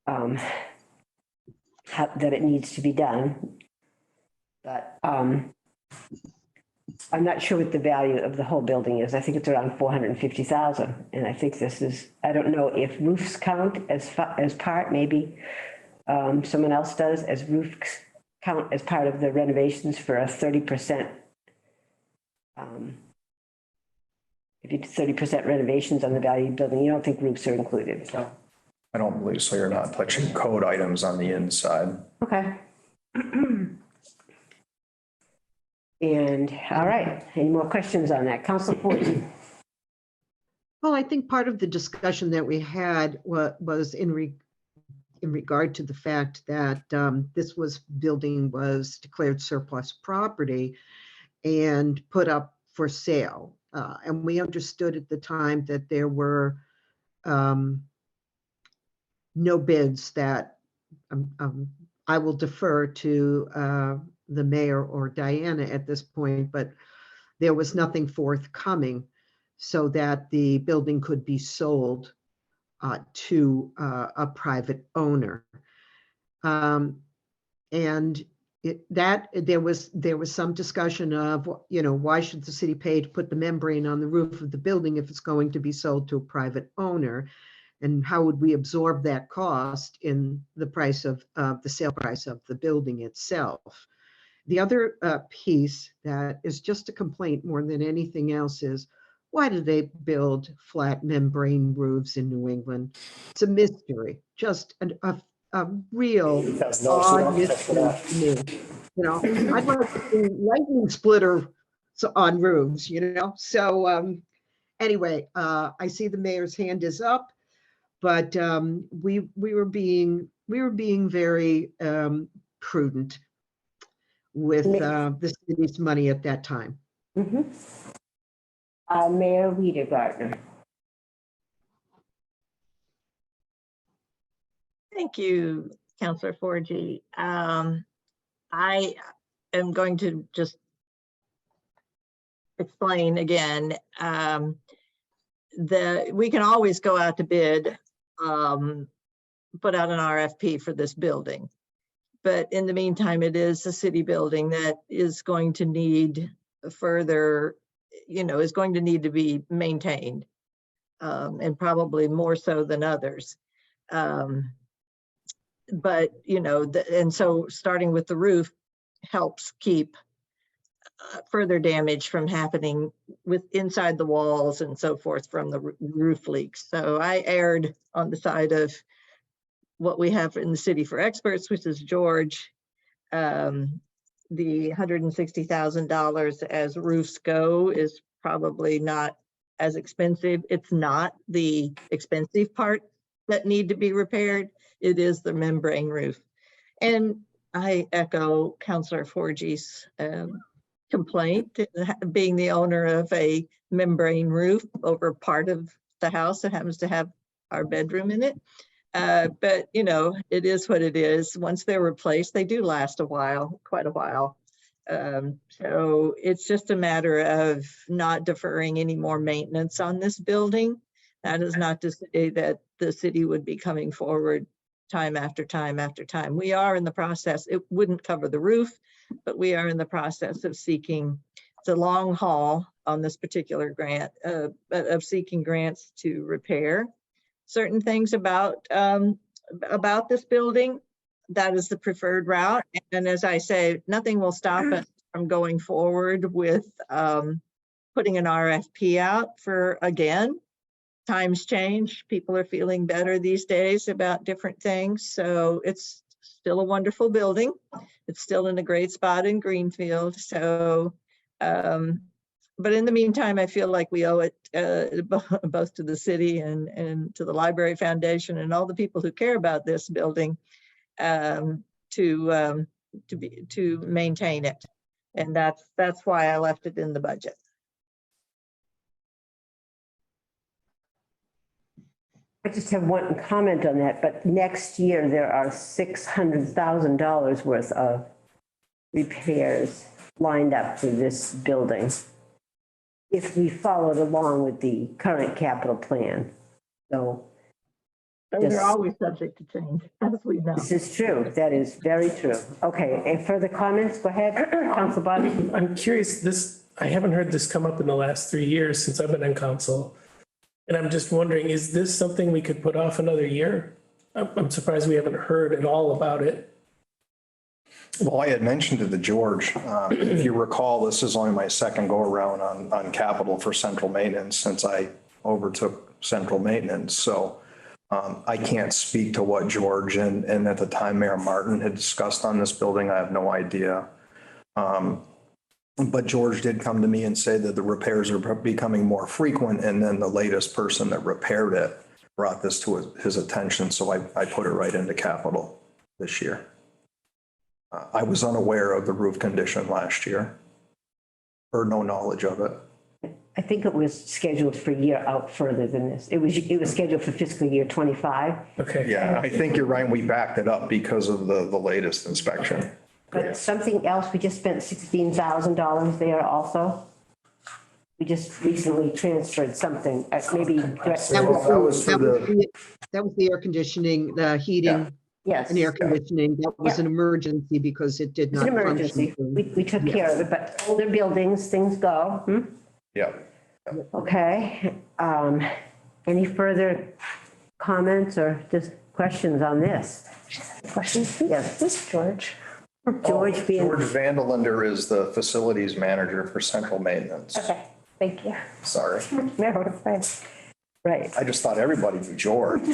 that it needs to be done. But I'm not sure what the value of the whole building is. I think it's around 450,000. And I think this is, I don't know if roofs count as part, maybe someone else does, as roofs count as part of the renovations for a 30%. If you do 30% renovations on the value of the building, you don't think roofs are included, so. I don't believe so. You're not touching code items on the inside. Okay. And, all right, any more questions on that? Council Ford? Well, I think part of the discussion that we had was in regard to the fact that this building was declared surplus property and put up for sale. And we understood at the time that there were no bids that I will defer to the mayor or Diana at this point, but there was nothing forthcoming so that the building could be sold to a private owner. And there was some discussion of, why should the city pay to put the membrane on the roof of the building if it's going to be sold to a private owner? And how would we absorb that cost in the price of the sale price of the building itself? The other piece that is just a complaint more than anything else is, why do they build flat membrane roofs in New England? It's a mystery, just a real odd mystery to me. I'd like to see lightning splitter on roofs, So anyway, I see the mayor's hand is up, but we were being very prudent with the city's money at that time. Mm-hmm. Mayor Weidergartner. Thank you, Councilor Forgy. I am going to just explain again. We can always go out to bid, put out an RFP for this building. But in the meantime, it is a city building that is going to need further, is going to need to be maintained, and probably more so than others. But, and so starting with the roof helps keep further damage from happening inside the walls and so forth from the roof leaks. So I erred on the side of what we have in the city for experts, which is George. The $160,000 as roofs go is probably not as expensive. It's not the expensive part that need to be repaired. It is the membrane roof. And I echo Councilor Forgy's complaint, being the owner of a membrane roof over part of the house that happens to have our bedroom in it. But it is what it is. Once they're replaced, they do last a while, quite a while. So it's just a matter of not deferring any more maintenance on this building. That is not to say that the city would be coming forward time after time after time. We are in the process. It wouldn't cover the roof, but we are in the process of seeking, it's a long haul on this particular grant, of seeking grants to repair certain things about this building. That is the preferred route. And as I say, nothing will stop us from going forward with putting an RFP out for, again, times change. People are feeling better these days about different things. So it's still a wonderful building. It's still in a great spot in Greenfield. So but in the meantime, I feel like we owe it both to the city and to the Library Foundation and all the people who care about this building to maintain it. And that's why I left it in the budget. I just have one comment on that, but next year there are $600,000 worth of repairs lined up for this building, if we followed along with the current capital plan. So Those Yes. are always subject to change, as we know. this is true. That is very true. Okay, and further comments? Go ahead, Council Bobby. I'm curious, I haven't heard this come up in the last 3 years since I've been in council. And I'm just wondering, is this something we could put off another year? I'm surprised we haven't heard at all about it. Well, I had mentioned it to George. If you recall, this is only my second go around on capital for central maintenance since I overtook central maintenance. So I can't speak to what George and at the time Mayor Martin had discussed on this building. I have no idea. But George did come to me and say that the repairs are becoming more frequent. And then the latest person that repaired it brought this to his attention. So I put it right into capital this year. I was unaware of the roof condition last year, or no knowledge of it. I think it was scheduled for a year out further than this. It was scheduled for fiscal year 25. Okay. Yeah, I think you're right. We backed it up because of the latest inspection. But something else, we just spent $16,000 there also. We just recently transferred something, maybe. That was the air conditioning, the heating Yes. and air conditioning. That was an emergency because it did It's not an emergency. function. We took care of it, but older buildings, things go. Yeah. Okay. Any further comments or just questions on this? Questions? Yes. This George. George being, George Vandelander is the facilities manager for central maintenance. Okay, thank you. Sorry. No, it's fine. right. I just thought everybody knew George. I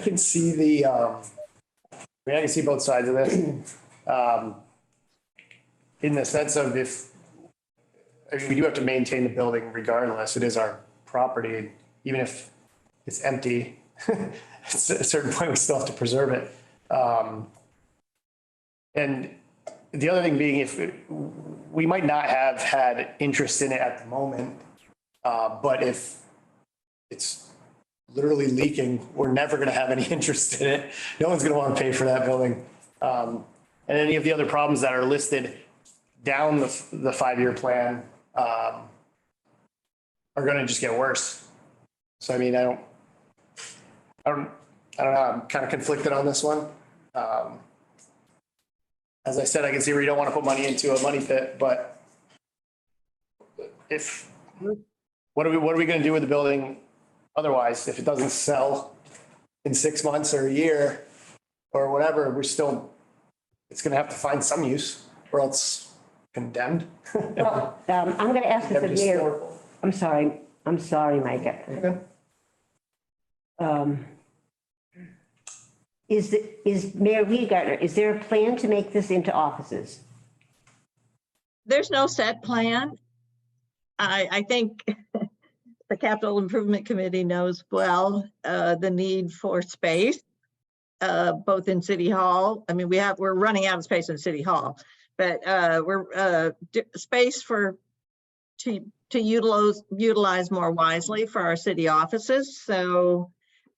can see I can see both sides of this. In the sense of we do have to maintain the building regardless. It is our property, even if it's empty. At a certain point, we still have to preserve it. And the other thing being, if we might not have had interest in it at the moment, but if it's literally leaking, we're never going to have any interest in it. No one's going to want to pay for that building. And any of the other problems that are listed down the 5-year plan are going to just get worse. So, I mean, I don't know. I'm kind of conflicted on this one. As I said, I can see where you don't want to put money into a money pit, but what are we going to do with the building otherwise? If it doesn't sell in 6 months or a year or whatever, it's going to have to find some use or else condemned. Well, I'm going to ask the mayor. I'm sorry, Mike. Is Mayor Weegartner, is there a plan to make this into offices? There's no set plan. I think the Capital Improvement Committee knows well the need for space, both in City Hall. I mean, we're running out of space in City Hall, but we're space to utilize more wisely for our city offices. So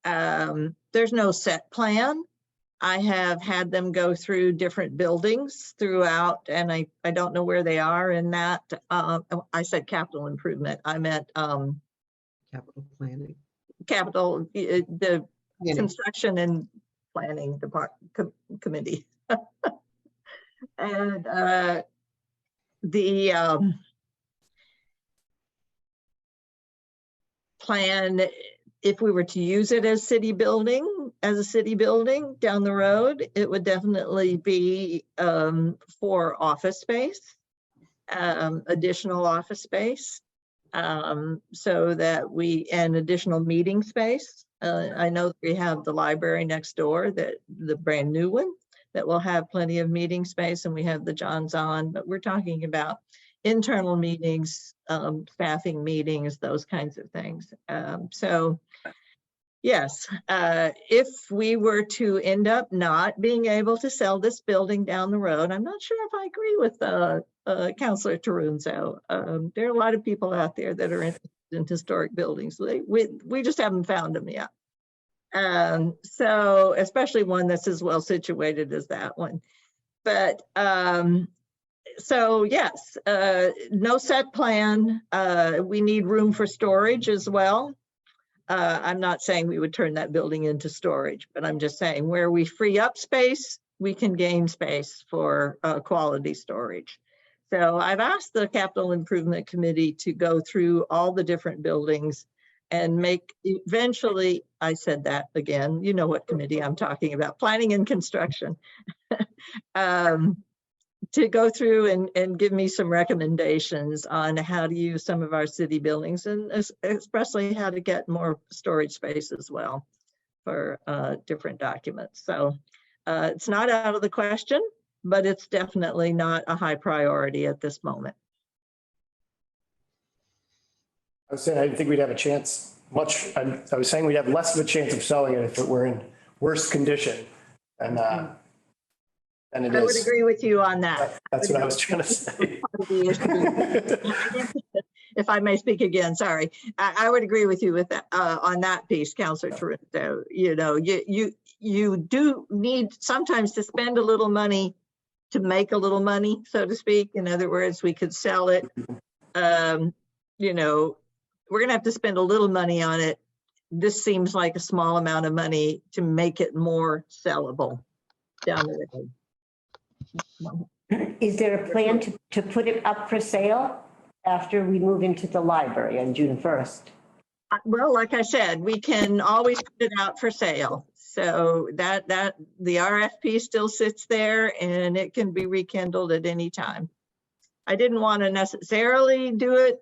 there's no set plan. I have had them go through different buildings throughout, and I don't know where they are in that. I said capital improvement. I meant Capital planning. capital, the construction and planning committee. And the plan, if we were to use it as a city building down the road, it would definitely be for office space, additional office space, so that and additional meeting space. I know that we have the library next door, the brand new one that will have plenty of meeting space, and we have the Johns on, but we're talking about internal meetings, staffing meetings, those kinds of things. So yes, if we were to end up not being able to sell this building down the road, I'm not sure if I agree with Councilor Tarunzo. There are a lot of people out there that are interested in historic buildings. We just haven't found them yet. So especially one that's as well situated as that one. But so yes, no set plan. We need room for storage as well. I'm not saying we would turn that building into storage, but I'm just saying where we free up space, we can gain space for quality storage. So I've asked the Capital Improvement Committee to go through all the different buildings and make eventually, I said that again, you know what committee I'm talking about, planning and construction, to go through and give me some recommendations on how to use some of our city buildings, and especially how to get more storage space as well for different documents. So it's not out of the question, but it's definitely not a high priority at this moment. I was saying, I didn't think we'd have a chance I was saying we'd have less of a chance of selling it if it were in worse condition than it is. I would agree with you on that. That's what I was trying to say. If I may speak again, sorry. I would agree with you with that, on that piece, Councilor Toronto. You know, you do need sometimes to spend a little money to make a little money, so to speak. In other words, we could sell it. You know, we're going to have to spend a little money on it. This seems like a small amount of money to make it more sellable down the road. Is there a plan to put it up for sale after we move into the library on June 1st? Well, like I said, we can always put it out for sale. So that the RFP still sits there and it can be rekindled at any time. I didn't want to necessarily do it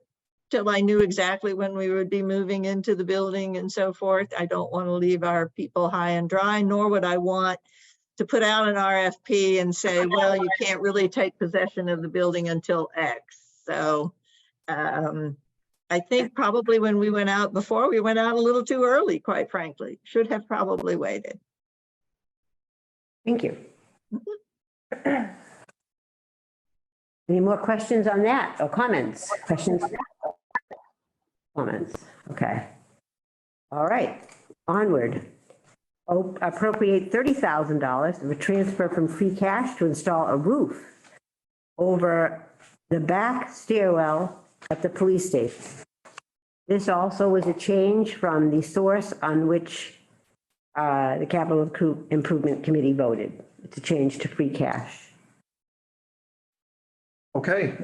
till I knew exactly when we would be moving into the building and so forth. I don't want to leave our people high and dry, nor would I want to put out an RFP and say, well, you can't really take possession of the building until X. So I think probably when we went out before, we went out a little too early, quite frankly. Should have probably waited. Thank you. Any more questions on that or comments? Questions? Comments. Okay. All right. Onward. Appropriate $30,000 of a transfer from free cash to install a roof over the back stairwell at the police station. This also was a change from the source on which the Capital Improvement Committee voted. It's a change to free cash. Okay.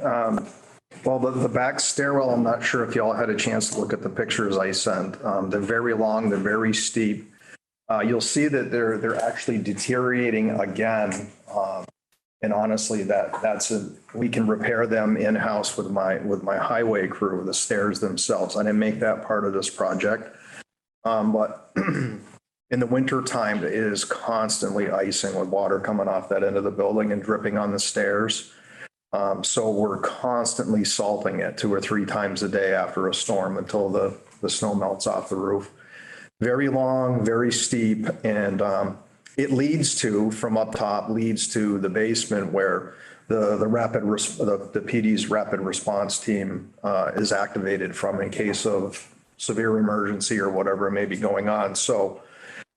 Well, the back stairwell, I'm not sure if y'all had a chance to look at the pictures I sent. They're very long, they're very steep. You'll see that they're actually deteriorating again. And honestly, we can repair them in-house with my highway crew, the stairs themselves. I didn't make that part of this project. But in the winter time, it is constantly icing with water coming off that end of the building and dripping on the stairs. So we're constantly salting it 2 or 3 times a day after a storm until the snow melts off the roof. Very long, very steep, and it leads to, from up top, leads to the basement where the PD's rapid response team is activated from in case of severe emergency or whatever may be going on. So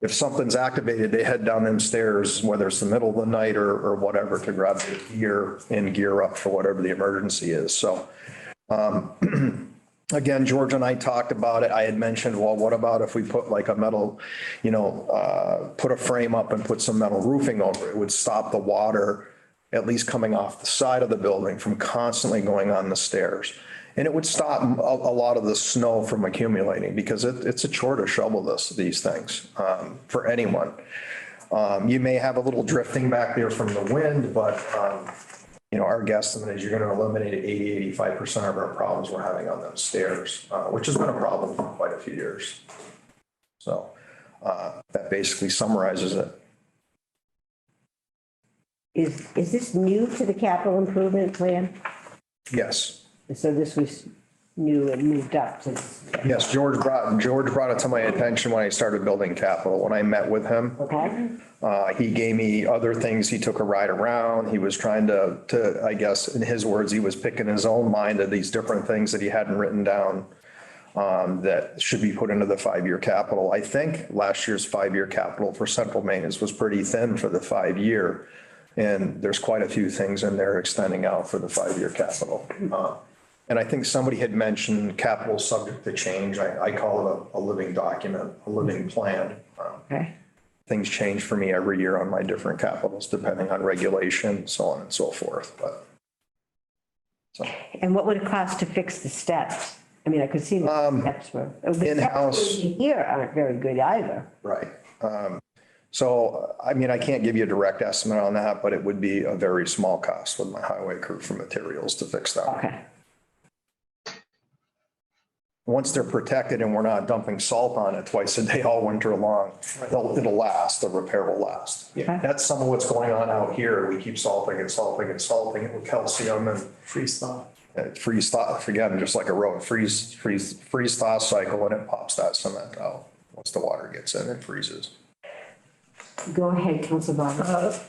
if something's activated, they head down them stairs, whether it's the middle of the night or whatever, to grab their gear and gear up for whatever the emergency is. So again, George and I talked about it. I had mentioned, well, what about if we put like a metal, put a frame up and put some metal roofing over it? It would stop the water, at least coming off the side of the building, from constantly going on the stairs. And it would stop a lot of the snow from accumulating, because it's a chore to shovel these things for anyone. You may have a little drifting back there from the wind, but our guesstimate is you're going to eliminate 80-85% of our problems we're having on those stairs, which has been a problem for quite a few years. So that basically summarizes it. Is this new to the capital improvement plan? Yes. So this was new and moved up to. Yes, George brought it to my attention when I started building capital, when I met with him. Okay, He gave me other things. He took a ride around. He was trying to, I guess, in his words, he was picking his own mind of these different things that he hadn't written down that should be put into the 5-year capital. I think last year's 5-year capital for central maintenance was pretty thin for the 5-year. And there's quite a few things in there extending out for the 5-year capital. And I think somebody had mentioned capital subject to change. I call it a living document, a living plan. okay. Things change for me every year on my different capitals, depending on regulation, so on and so forth, but. So. And what would it cost to fix the steps? I mean, I could see the steps were. the in-house- steps here aren't very good either. Right. So, I mean, I can't give you a direct estimate on that, but it would be a very small cost with my highway crew for materials to fix that. Okay, Once they're protected and we're not dumping salt on it twice a day all winter long, it'll last, the repair will last. Okay. That's some of what's going on out here. We keep salting and salting and salting it with calcium and Freeze thaw. freeze thaw, again, just like a road, freeze thaw cycle, and it pops that cement out. Once the water gets in, it freezes. go ahead, Council Barber.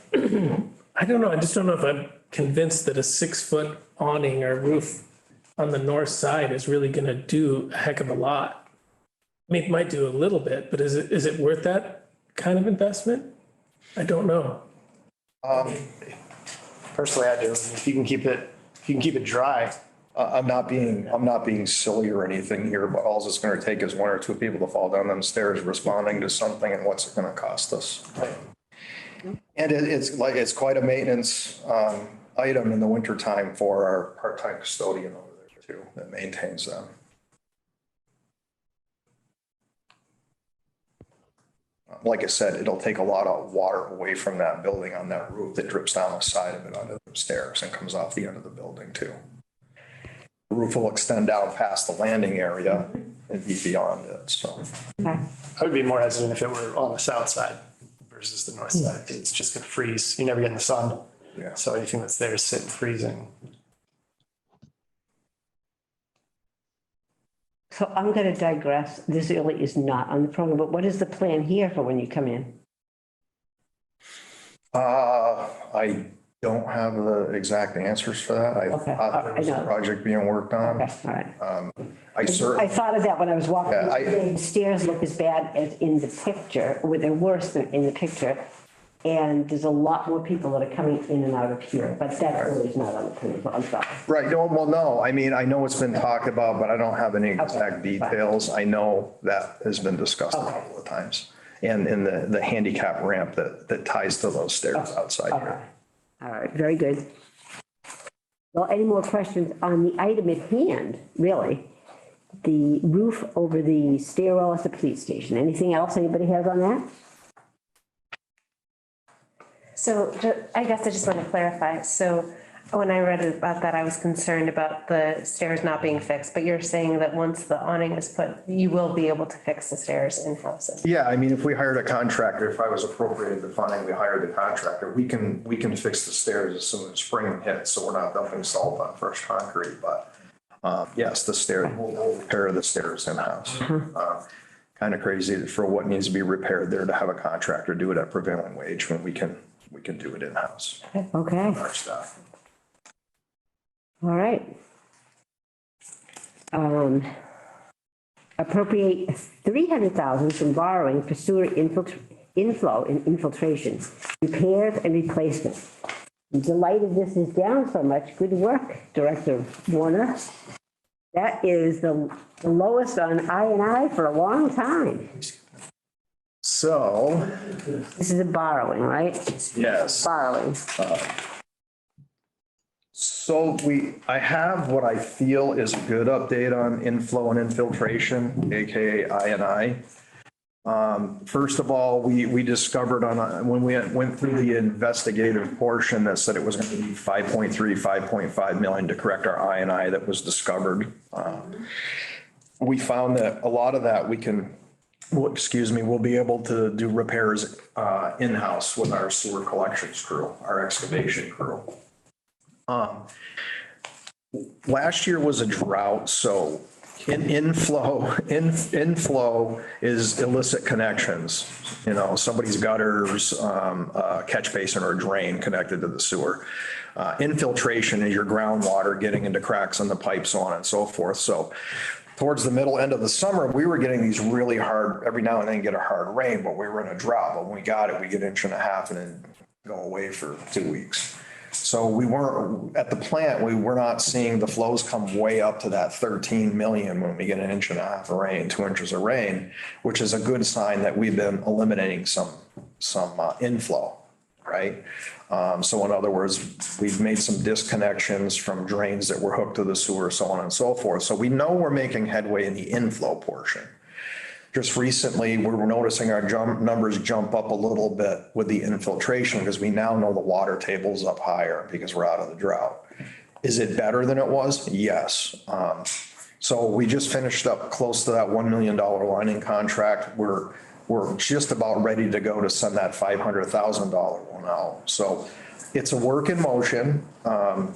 I don't know. I just don't know if I'm convinced that a 6-foot awning or roof on the north side is really going to do a heck of a lot. I mean, it might do a little bit, but is it worth that kind of investment? I don't know. Personally, I do. I mean, if you can keep it dry. I'm not being silly or anything here, but all it's going to take is 1 or 2 people to fall down them stairs responding to something, and what's it going to cost us? And it's quite a maintenance item in the wintertime for our part-time custodian over there too, that maintains them. Like I said, it'll take a lot of water away from that building on that roof that drips down the side of it onto the stairs and comes off the end of the building too. The roof will extend out past the landing area and be beyond it, so. Okay. I would be more hesitant if it were on the south side versus the north side. It's just gonna freeze. You never get in the sun. Yeah. So anything that's there is sitting freezing. So I'm going to digress. This really is not on the program, but what is the plan here for when you come in? I don't have the exact answers for that. I Okay. thought there was I a know. project being worked on. Okay, all right. I I certainly, thought of that when I was walking. Yeah, The stairs look as bad as in the picture, or they're worse than in the picture. And there's a lot more people that are coming in and out of here, but that really is not on the plan. I'm sorry. right, no, well, no, I mean, I know it's been talked about, but I don't have any exact fine. details. I know that has been discussed a couple of times. And in the handicap ramp that ties to those stairs outside Okay. here. All right, very good. Well, any more questions on the item at hand, really? The roof over the stairwell at the police station. Anything else anybody has on that? So I guess I just want to clarify. So when I read about that, I was concerned about the stairs not being fixed, but you're saying that once the awning is put, you will be able to fix the stairs in-house. Yeah, I mean, if we hired a contractor, if I was appropriated the funding, we hired the contractor, we can fix the stairs as soon as spring hits, so we're not dumping salt on fresh concrete, but yes, the stairs, we'll repair the stairs in-house. Kind of crazy for what needs to be repaired there to have a contractor do it at prevailing wage when we can do it in-house, Okay, our staff. all right. Appropriate $300,000 from borrowing for sewer inflow and infiltration, repairs and replacement. I'm delighted this is down so much. Good work, Director Warner. That is the lowest on I&I for a long time. So, This is a borrowing, right? yes. Borrowing. So I have what I feel is a good update on inflow and infiltration, AKA I&I. First of all, we discovered when we went through the investigative portion that said it was going to be 5.3, 5.5 million to correct our I&I that was discovered. We found that a lot of that we can we'll be able to do repairs in-house with our sewer collections crew, our excavation crew. Last year was a drought, so inflow is illicit connections. You know, somebody's gutters, catch basin or drain connected to the sewer. Infiltration is your groundwater getting into cracks in the pipe, so on and so forth. So towards the middle end of the summer, we were getting these really hard, every now and then get a hard rain, but we were in a drought. But when we got it, we get 1.5 inches and then go away for 2 weeks. So we weren't, at the plant, we were not seeing the flows come way up to that 13 million when we get 1.5 inches of rain, 2 inches of rain, which is a good sign that we've been eliminating some inflow, right? So in other words, we've made some disconnections from drains that were hooked to the sewer, so on and so forth. So we know we're making headway in the inflow portion. Just recently, we're noticing our numbers jump up a little bit with the infiltration because we now know the water table's up higher because we're out of the drought. Is it better than it was? Yes. So we just finished up close to that $1 million lining contract. We're just about ready to go to send that $500,000 one out. So it's a work in motion. And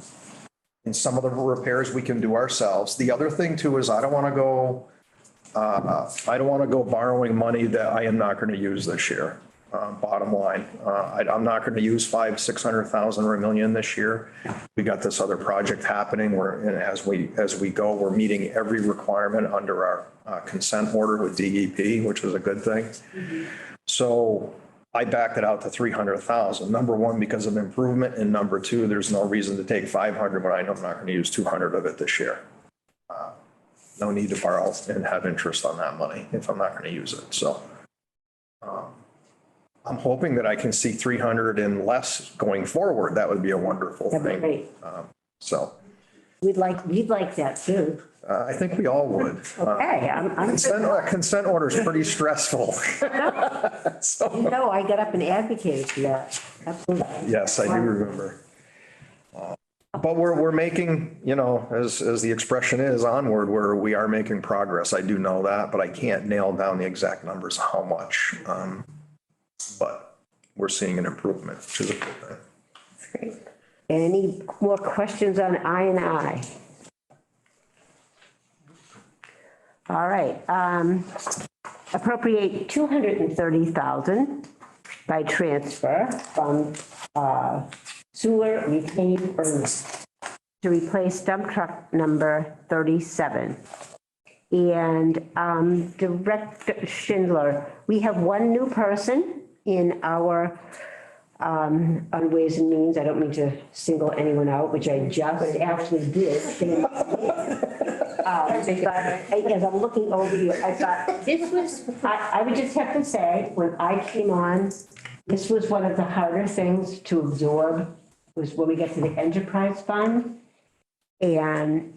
some of the repairs we can do ourselves. The other thing too is I don't want to go borrowing money that I am not going to use this year. Bottom line, I'm not going to use $500,000-600,000 or $1 million this year. We got this other project happening where, and as we go, we're meeting every requirement under our consent order with DEP, which is a good thing. Mm-hmm. So I backed it out to $300,000. Number one, because of improvement, and number two, there's no reason to take 500 when I know I'm not going to use 200 of it this year. No need to borrow and have interest on that money if I'm not going to use it. So I'm hoping that I can see 300 and less going forward. That would be a wonderful thing. That'd be great. So We'd like that too. I think we all would. Okay, Consent order is pretty stressful. So, No, I got up and advocated for that. Absolutely. yes, I do remember. But we're making, you know, as the expression is, onward, where we are making progress. I do know that, but I can't nail down the exact numbers, how much. But we're seeing an improvement, which is a good thing. That's great. Any more questions on I&I? All right. Appropriate $230,000 by transfer from sewer retained earnings to replace dump truck number 37. And Director Schindler, we have one new person in our on Ways and Means. I don't mean to single anyone out, which I just actually did. As I'm looking over you, I thought this was, I would just have to say, when I came on, this was one of the harder things to absorb, was when we get to the enterprise fund. And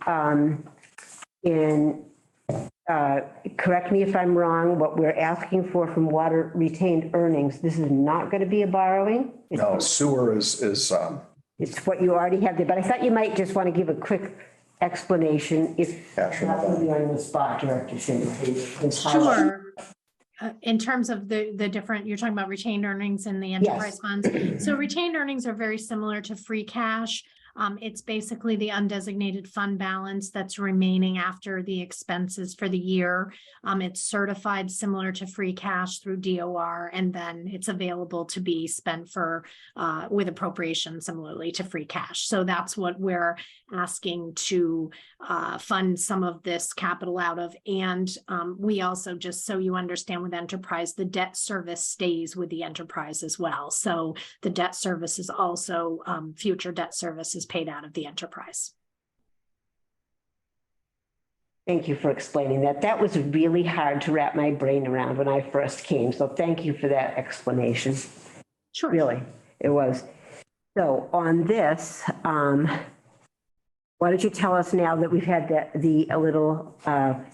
correct me if I'm wrong, what we're asking for from water retained earnings, this is not going to be a borrowing? No, sewer is It's what you already have there, but I thought you might just want to give a quick explanation if Yeah, sure. not going to be on the spot, Director Schindler. Sure. In terms of the different, you're talking about retained earnings and the enterprise funds. So retained earnings are very similar to free cash. It's basically the undesignated fund balance that's remaining after the expenses for the year. It's certified similar to free cash through DOR, and then it's available to be spent for with appropriation similarly to free cash. So that's what we're asking to fund some of this capital out of. And we also, just so you understand, with enterprise, the debt service stays with the enterprise as well. So the debt service is also future debt service is paid out of the enterprise. Thank you for explaining that. That was really hard to wrap my brain around when I first came. So thank you for that explanation. Sure. Really, it was. So on this, why don't you tell us now that we've had a little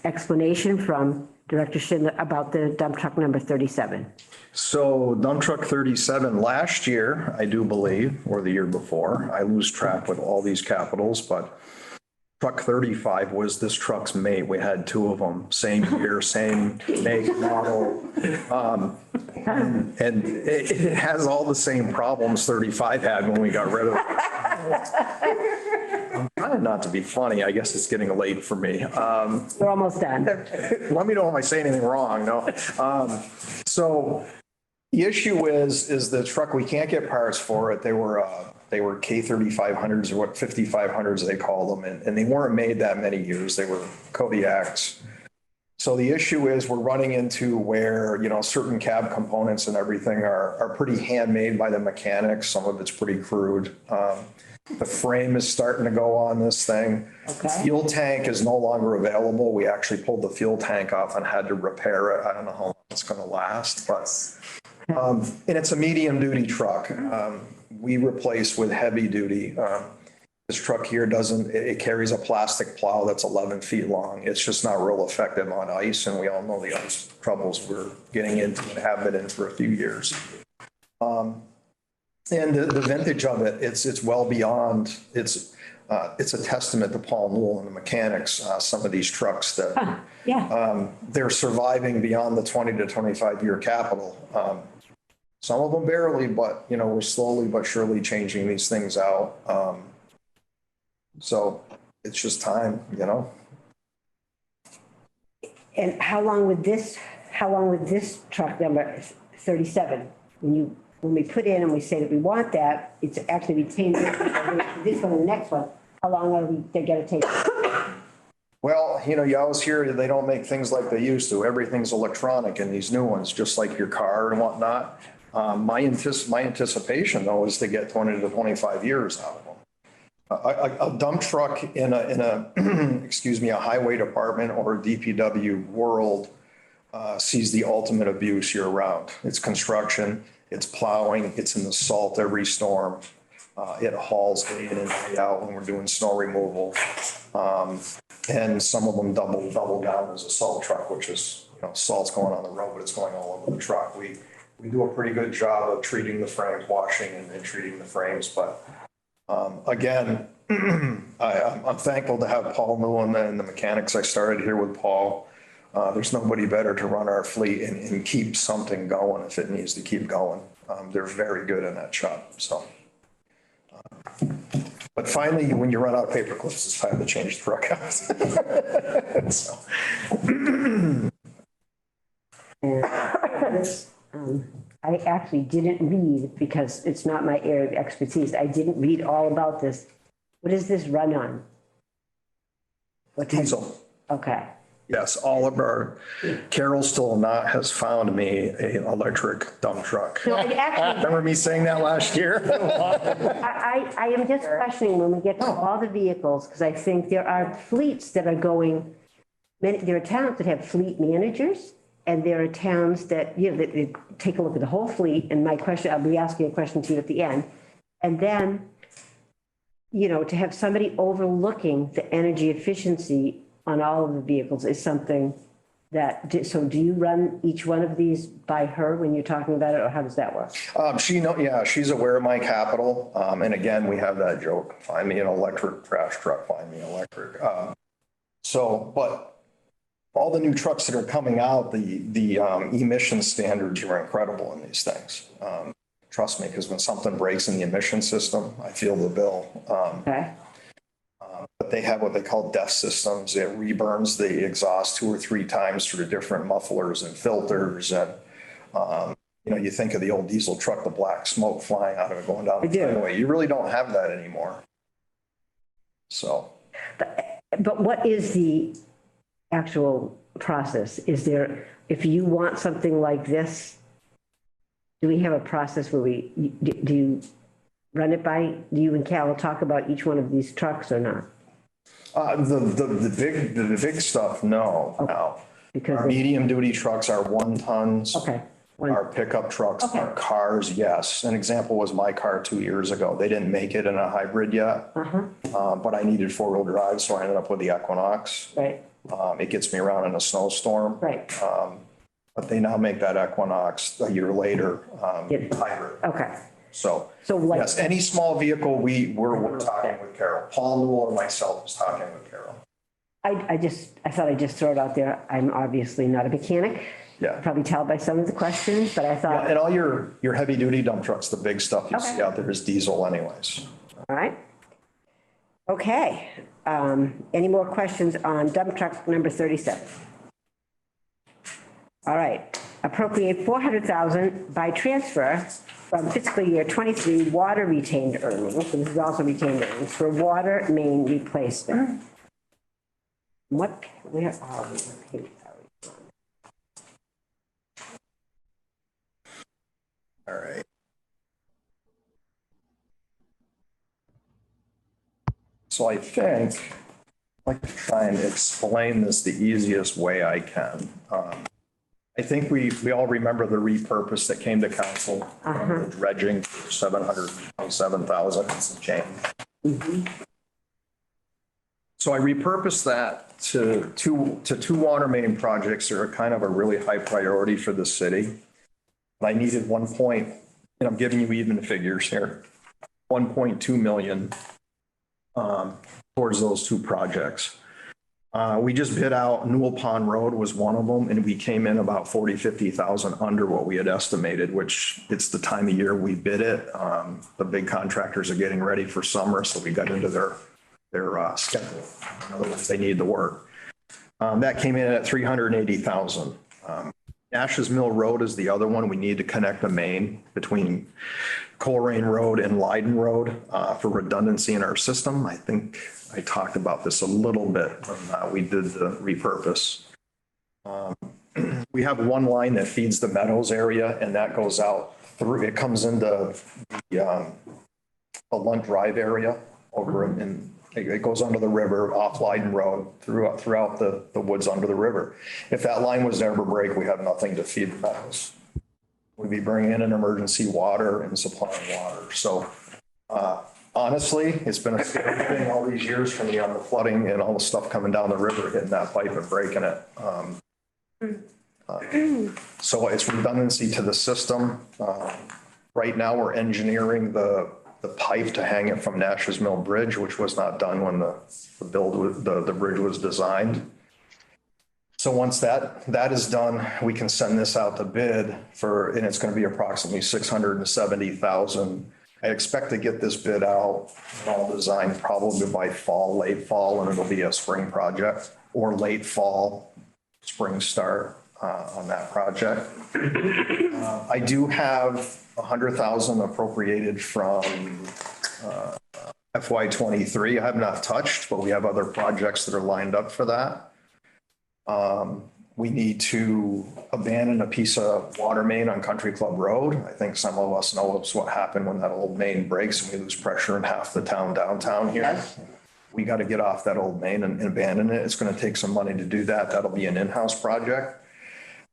explanation from Director Schindler about the dump truck number 37. So dump truck 37 last year, I do believe, or the year before, I lose track with all these capitals, but Truck 35 was this truck's mate. We had two of them, same year, same make, model. And it has all the same problems 35 had when we got rid of it. I'm trying not to be funny. I guess it's getting late for me. We're almost done. Let me know if I say anything wrong, no? So the issue is the truck, we can't get parts for it. They were K3500s, or what 5500s they call them, and they weren't made that many years. They were Kodiaks. So the issue is we're running into where, certain cab components and everything are pretty handmade by the mechanics. Some of it's pretty crude. The frame is starting to go on this thing. Okay. Fuel tank is no longer available. We actually pulled the fuel tank off and had to repair it. I don't know how long it's going to last, but and it's a medium duty truck. We replace with heavy duty. This truck here it carries a plastic plow that's 11 feet long. It's just not real effective on ice. And we all know the ice troubles we're getting into and have been in for a few years. And the vintage of it, it's well beyond, it's a testament to Paul Newell and the mechanics, some of these trucks that they're surviving beyond the 20 to 25 year capital. Some of them barely, but we're slowly but surely changing these things out. So it's just time, And how long would this truck number 37, when we put in and we say that we want that, it's actually retained this one and the next one, how long are they going to take? Well, you always hear they don't make things like they used to. Everything's electronic in these new ones, just like your car and whatnot. My anticipation, though, is to get 20 to 25 years out of them. A dump truck in a a highway department or a DPW world sees the ultimate abuse year round. It's construction, it's plowing, it's in the salt every storm. It hauls day in and day out when we're doing snow removal. And some of them double down as a salt truck, which is, salt's going on the road, but it's going all over the truck. We do a pretty good job of treating the frames, washing and treating the frames. But again, I'm thankful to have Paul Newell and the mechanics. I started here with Paul. There's nobody better to run our fleet and keep something going if it needs to keep going. They're very good in that shop. So, but finally, when you run out of paper clips, it's time to change the truck out. So. I actually didn't read, because it's not my area of expertise. I didn't read all about this. What does this run on? What type? Diesel. Okay. Yes, Oliver, Carol still has found me an electric dump truck. No, Remember me saying that last year? I am just questioning when we get to all the vehicles, because I think there are fleets that are going, there are towns that have fleet managers, and there are towns that, that take a look at the whole fleet. And my question, I'll be asking a question to you at the end. And then, to have somebody overlooking the energy efficiency on all of the vehicles is something that, so do you run each one of these by her when you're talking about it, or how does that work? She's aware of my capital. And again, we have that joke, find me an electric trash truck, find me an electric. But all the new trucks that are coming out, the emission standards are incredible in these things. Trust me, because when something breaks in the emission system, I feel the bill. Okay. But they have what they call DEF systems. It reburns the exhaust 2 or 3 times through different mufflers and filters. And, you think of the old diesel truck, the black smoke flying out of it going down the highway. You really don't have that anymore. So. But what is the actual process? Is there, if you want something like this, do we have a process where do you run it by, do you and Cal talk about each one of these trucks or not? The big stuff, no. Okay. No. Because our medium duty trucks are 1 tons. Okay. Our pickup trucks, our cars, yes. An example was my car 2 years ago. They didn't make it in a hybrid yet, but I needed 4-wheel drive, so I ended up with the Equinox. Right. It gets me around in a snowstorm. Right. But they now make that Equinox a year later, hybrid. Okay. So like, yes, any small vehicle, we're talking with Carol. Paul Newell and myself was talking with Carol. I thought I'd just throw it out there. I'm obviously not a mechanic. Yeah. Probably tell by some of the questions, but I thought, And all your heavy duty dump trucks, the big stuff you see Okay. out there is diesel anyways. all right. Okay. Any more questions on dump truck number 37? All right. Appropriate 400,000 by transfer from fiscal year 23 water retained earnings, so this is also retained earnings, for water main replacement. Where are we? What page are we on? All right. So I think I'd like to try and explain this the easiest way I can. I think we all remember the repurpose that came to council, the dredging for 727,000 and some change. So I repurposed that to two water main projects that are kind of a really high priority for the city. I needed and I'm giving you even figures here, 1.2 million towards those two projects. We just bid out Newell Pond Road was one of them, and we came in about 50,000 under what we had estimated, which it's the time of year we bid it. The big contractors are getting ready for summer, so we got into their schedule. In other words, they need the work. That came in at 380,000. Nash's Mill Road is the other one. We need to connect a main between Coleraine Road and Leiden Road for redundancy in our system. I think I talked about this a little bit when we did the repurpose. We have one line that feeds the Meadows area, and that goes out through, it comes into the Lunt Drive area over in, it goes under the river off Leiden Road throughout the woods under the river. If that line was to ever break, we have nothing to feed the Meadows. We'd be bringing in an emergency water and supplying water. So honestly, it's been a scary thing all these years for me on the flooding and all the stuff coming down the river, hitting that pipe and breaking it. So it's redundancy to the system. Right now, we're engineering the pipe to hang it from Nash's Mill Bridge, which was not done when the bridge was designed. So once that is done, we can send this out to bid and it's going to be approximately 670,000. I expect to get this bid out and all designed probably by late fall, and it'll be a spring project, or late fall, spring start on that project. I do have 100,000 appropriated from FY23. I have not touched, but we have other projects that are lined up for that. We need to abandon a piece of water main on Country Club Road. I think some of us know what happened when that old main breaks and we lose pressure in half the town downtown here. Yes. We got to get off that old main and abandon it. It's going to take some money to do that. That'll be an in-house project.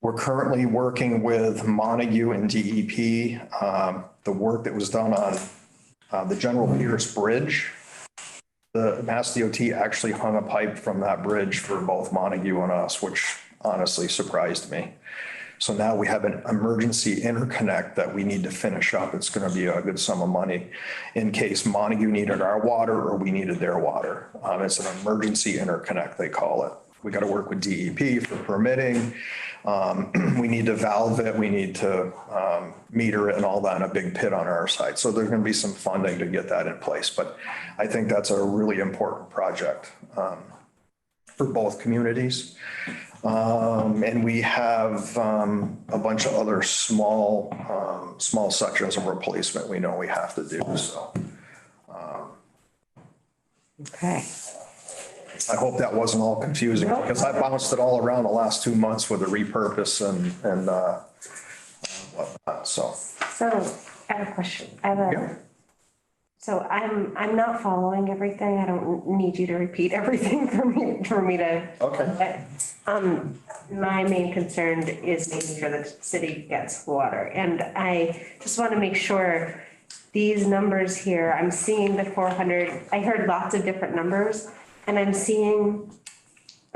We're currently working with Montague and DEP. The work that was done on the General Pierce Bridge, the Mass DOT actually hung a pipe from that bridge for both Montague and us, which honestly surprised me. So now we have an emergency interconnect that we need to finish up. It's going to be a good sum of money in case Montague needed our water or we needed their water. It's an emergency interconnect, they call it. We got to work with DEP for permitting. We need to valve it. We need to meter it and all that in a big pit on our side. So there's going to be some funding to get that in place. But I think that's a really important project for both communities. And we have a bunch of other small sections of replacement we know we have to do. So. Okay. I hope that wasn't all confusing because I bounced it all around the last 2 months with the repurpose and whatnot. So I have a question. So I'm not following everything. I don't need you to repeat everything for me to. Okay. My main concern is making sure that the city gets water. And I just want to make sure these numbers here, I'm seeing the 400, I heard lots of different numbers, and I'm seeing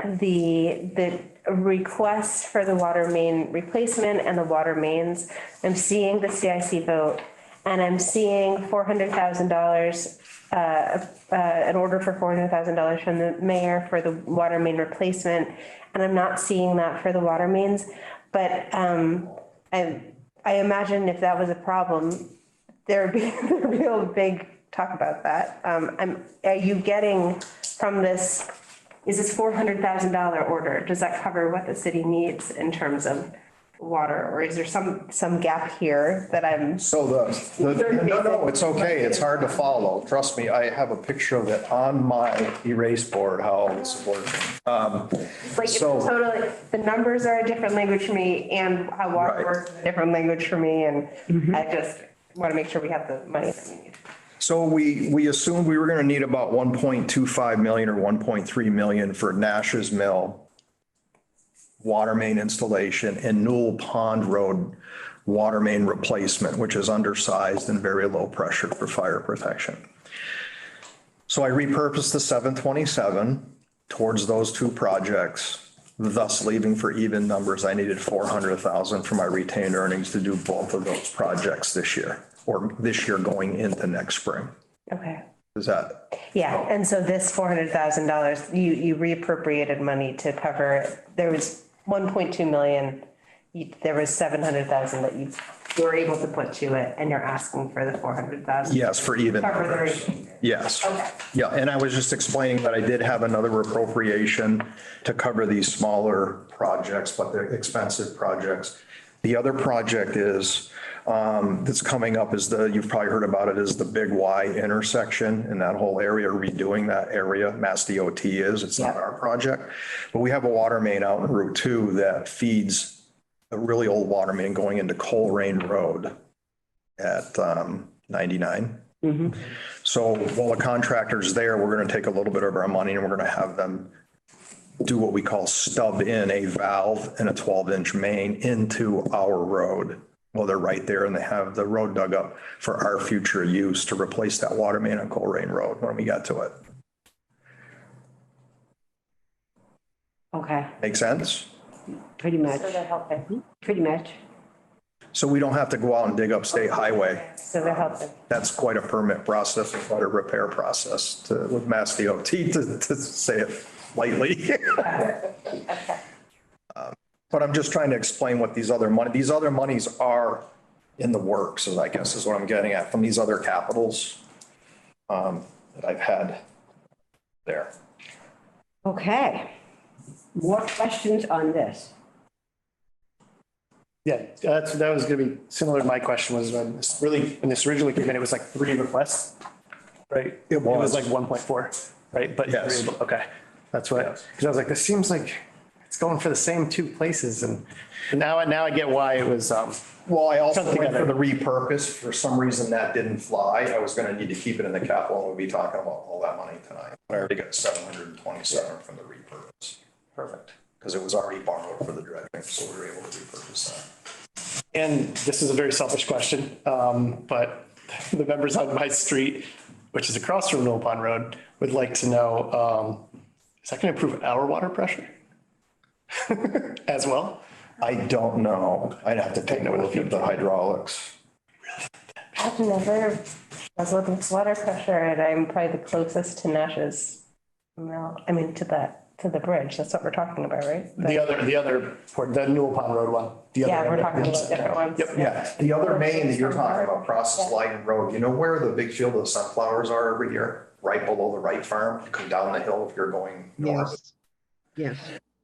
the request for the water main replacement and the water mains. I'm seeing the CIC vote, And I'm seeing $400,000, an order for $400,000 from the mayor for the water main replacement. And I'm not seeing that for the water mains. But I imagine if that was a problem, there'd be a real big talk about that. Are you getting from this, is this $400,000 order, does that cover what the city needs in terms of water? Or is there some gap here that I'm? So no, it's okay. It's hard to follow. Trust me, I have a picture of it on my erase board, how it's working. Like it's totally, the numbers are a different language for me and how water Right. works is a different language for me. And I just want to make sure we have the money that we need. So we assumed we were going to need about 1.25 million or 1.3 million for Nash's Mill water main installation and Newell Pond Road water main replacement, which is undersized and very low pressure for fire protection. So I repurposed the 727 towards those two projects, thus leaving for even numbers. I needed 400,000 for my retained earnings to do both of those projects this year, or this year going into next spring. Okay. Is that? Yeah, and so this $400,000, you reappropriated money to cover it. There was 1.2 million. There was 700,000 that you were able to put to it, and you're asking for the 400,000. Yes, for even Cover the numbers. remainder. Yes. Okay. Yeah, and I was just explaining that I did have another appropriation to cover these smaller projects, but they're expensive projects. The other project is, that's coming up is you've probably heard about it, is the Big Y intersection in that whole area, redoing that area. Mass DOT is, it's not our project. But we have a water main out in Route 2 that feeds a really old water main going into Coleraine Road at 99. So while the contractor's there, we're going to take a little bit of our money and we're going to have them do what we call stub in a valve and a 12-inch main into our road. Well, they're right there and they have the road dug up for our future use to replace that water main on Coleraine Road when we got to it. Okay, Make sense? pretty much, So they're helping. pretty much. So we don't have to go out and dig up state highway. So they're helping. That's quite a permit process, and quite a repair process with Mass DOT to say it lightly. But I'm just trying to explain what these other monies are in the works, I guess is what I'm getting at from these other capitals that I've had there. Okay. More questions on this? Yeah, that was going to be similar to my question was when this originally came in, it was like 3 requests, right? It was like 1.4, right? But yes. Okay. That's what, because I was like, this seems like it's going for the same 2 places. And now I get why it was. Well, I also went together. for the repurpose. For some reason that didn't fly. I was going to need to keep it in the capital and we'll be talking about all that money tonight. I already got 727 from the repurpose. Perfect. Because it was already borrowed for the dredging, so we were able to repurpose that. And this is a very selfish question, but the members on my street, which is across from Newell Pond Road, would like to know, is that going to improve our water pressure as well? I don't know. I'd have to take a look at the hydraulics. I've never puzzled with water pressure, and I'm probably the closest to Nash's mill. I mean, to the bridge. That's what we're talking about, right? The other, the Newell Pond Road one. Yeah, we're talking about different ones. Yep. Yeah, the other main that you're talking about, Process Lighting Road, you know where the big field of sunflowers are every year? Right below the Wright Farm, you come down the hill if you're going north. Yes.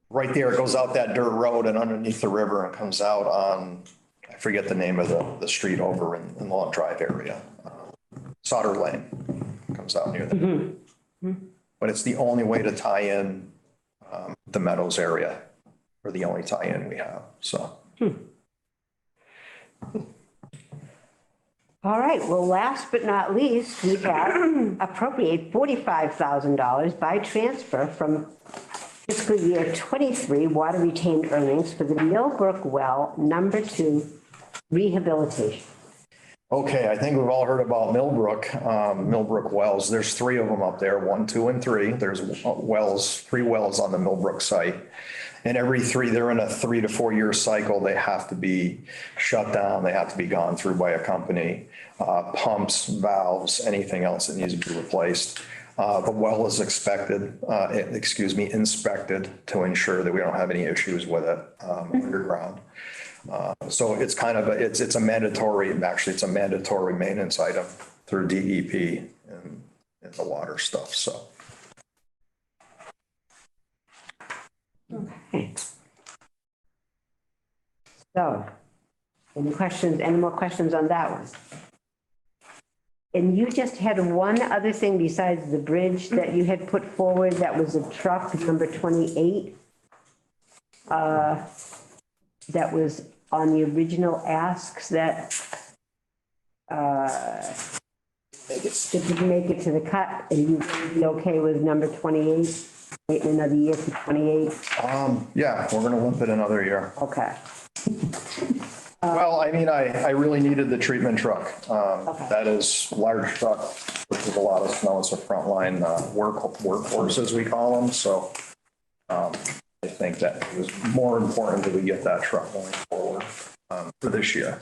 Right there, it goes out that dirt road and underneath the river and comes out on, I forget the name of the street over in the Long Drive area. Sauter Lane comes out near there. But it's the only way to tie in the Meadows area, or the only tie-in we have, so. All right, well, last but not least, we have appropriate $45,000 by transfer from fiscal year 23 water retained earnings for the Millbrook Well #2 rehabilitation. Okay, I think we've all heard about Millbrook wells. There's 3 of them up there, 1, 2, and 3. There's 3 wells on the Millbrook site. And they're in a 3 to 4 year cycle. They have to be shut down. They have to be gone through by a company. Pumps, valves, anything else that needs to be replaced. The well is inspected to ensure that we don't have any issues with it underground. So it's kind of, it's a mandatory maintenance item through DEP and the water stuff, so. Okay. So, any more questions on that one? And you just had one other thing besides the bridge that you had put forward, that was a truck number 28. That was on the original asks that didn't make it to the cut, and you would be okay with number 28, wait another year for 28? Yeah, we're gonna limp it another year. Okay. Well, I mean, I really needed the treatment truck. Okay. That is large truck, which is a lot of snow. It's a frontline workhorse, as we call them. So I think that it was more important that we get that truck going forward for this year.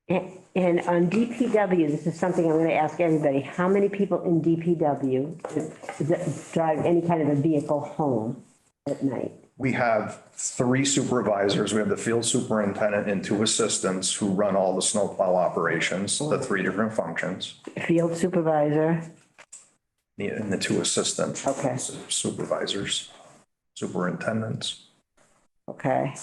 And on DPW, this is something I'm going to ask everybody. How many people in DPW drive any kind of a vehicle home at night? We have 3 supervisors. We have the field superintendent and 2 assistants who run all the snowplow operations, the 3 different functions. Field supervisor. And the 2 assistant Okay. supervisors, superintendents. Okay.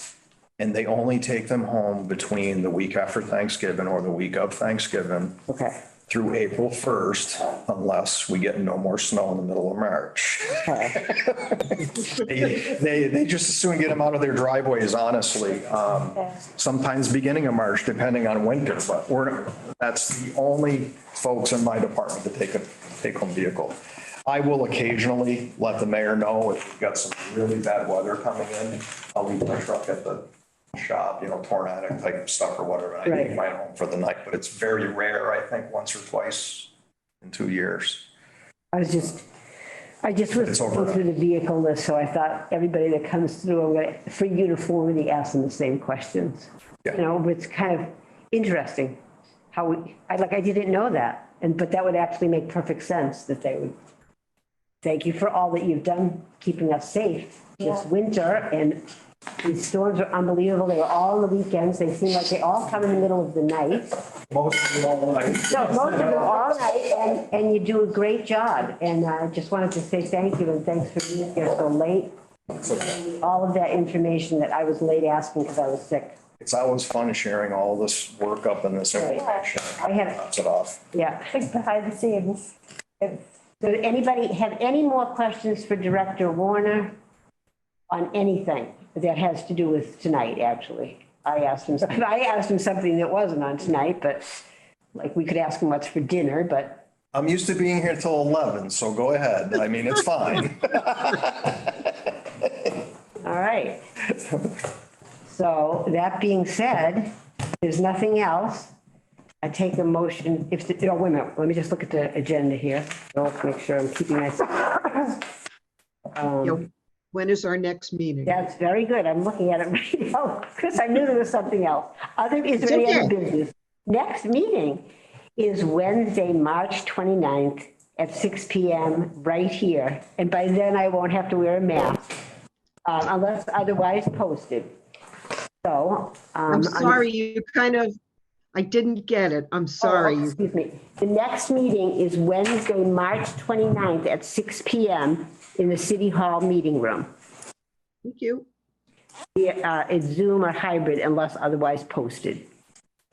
And they only take them home between the week after Thanksgiving or the week of Thanksgiving Okay. through April 1st, unless we get no more snow in the middle of March. Okay. They just as soon get them out of their driveways, honestly. Sometimes beginning of March, depending on winter, but that's the only folks in my department to take a home vehicle. I will occasionally let the mayor know if we've got some really bad weather coming in. I'll leave my truck at the shop, tornadic type stuff or whatever. I take mine home for the night, but it's very rare. I think once or twice in 2 years. I just was going through the vehicle list, so I thought everybody that comes through, I'm going to, for uniformity, ask them the same questions. Yeah. But it's kind of interesting how I didn't know that. But that would actually make perfect sense that they would. Thank you for all that you've done, keeping us safe this winter. And these storms are unbelievable. They were all on the weekends. They seem like they all come in the middle of the night. Most of them all night. No, most of them all night, and you do a great job. And I just wanted to say thank you, and thanks for being here so late. All of that information that I was late asking because I was sick. It's always fun sharing all this work up and this information. I had Knocks it off. Yeah. Behind the scenes. Does anybody have any more questions for Director Warner on anything that has to do with tonight, actually? I asked him something that wasn't on tonight, but like we could ask him what's for dinner, but. I'm used to being here till 11, so go ahead. I mean, it's fine. All right. So that being said, there's nothing else. I take a motion, wait a minute, let me just look at the agenda here. I'll make sure I'm keeping myself. When is our next meeting? That's very good. I'm looking at it right now because I knew there was something else. Is there any other business? Next meeting is Wednesday, March 29th at 6 p.m. right here. And by then I won't have to wear a mask unless otherwise posted. So. I'm sorry, I didn't get it. I'm sorry. Oh, excuse me. The next meeting is Wednesday, March 29th at 6 p.m. in the City Hall meeting room. Thank you. It's Zoom or hybrid unless otherwise posted.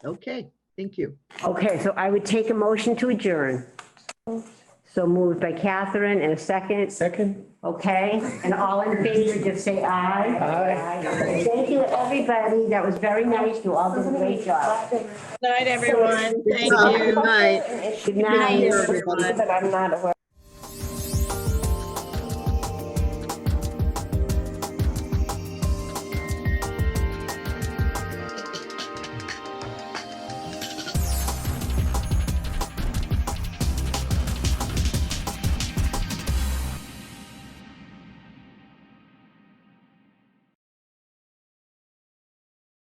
Okay, thank you. Okay, so I would take a motion to adjourn. So moved by Catherine and a second. Second? Okay, and all in favor, just say aye. Aye. Thank you, everybody. That was very nice. You all did a great job. Good night, everyone. Thank you. Good night. Good night. everyone. But I'm not aware.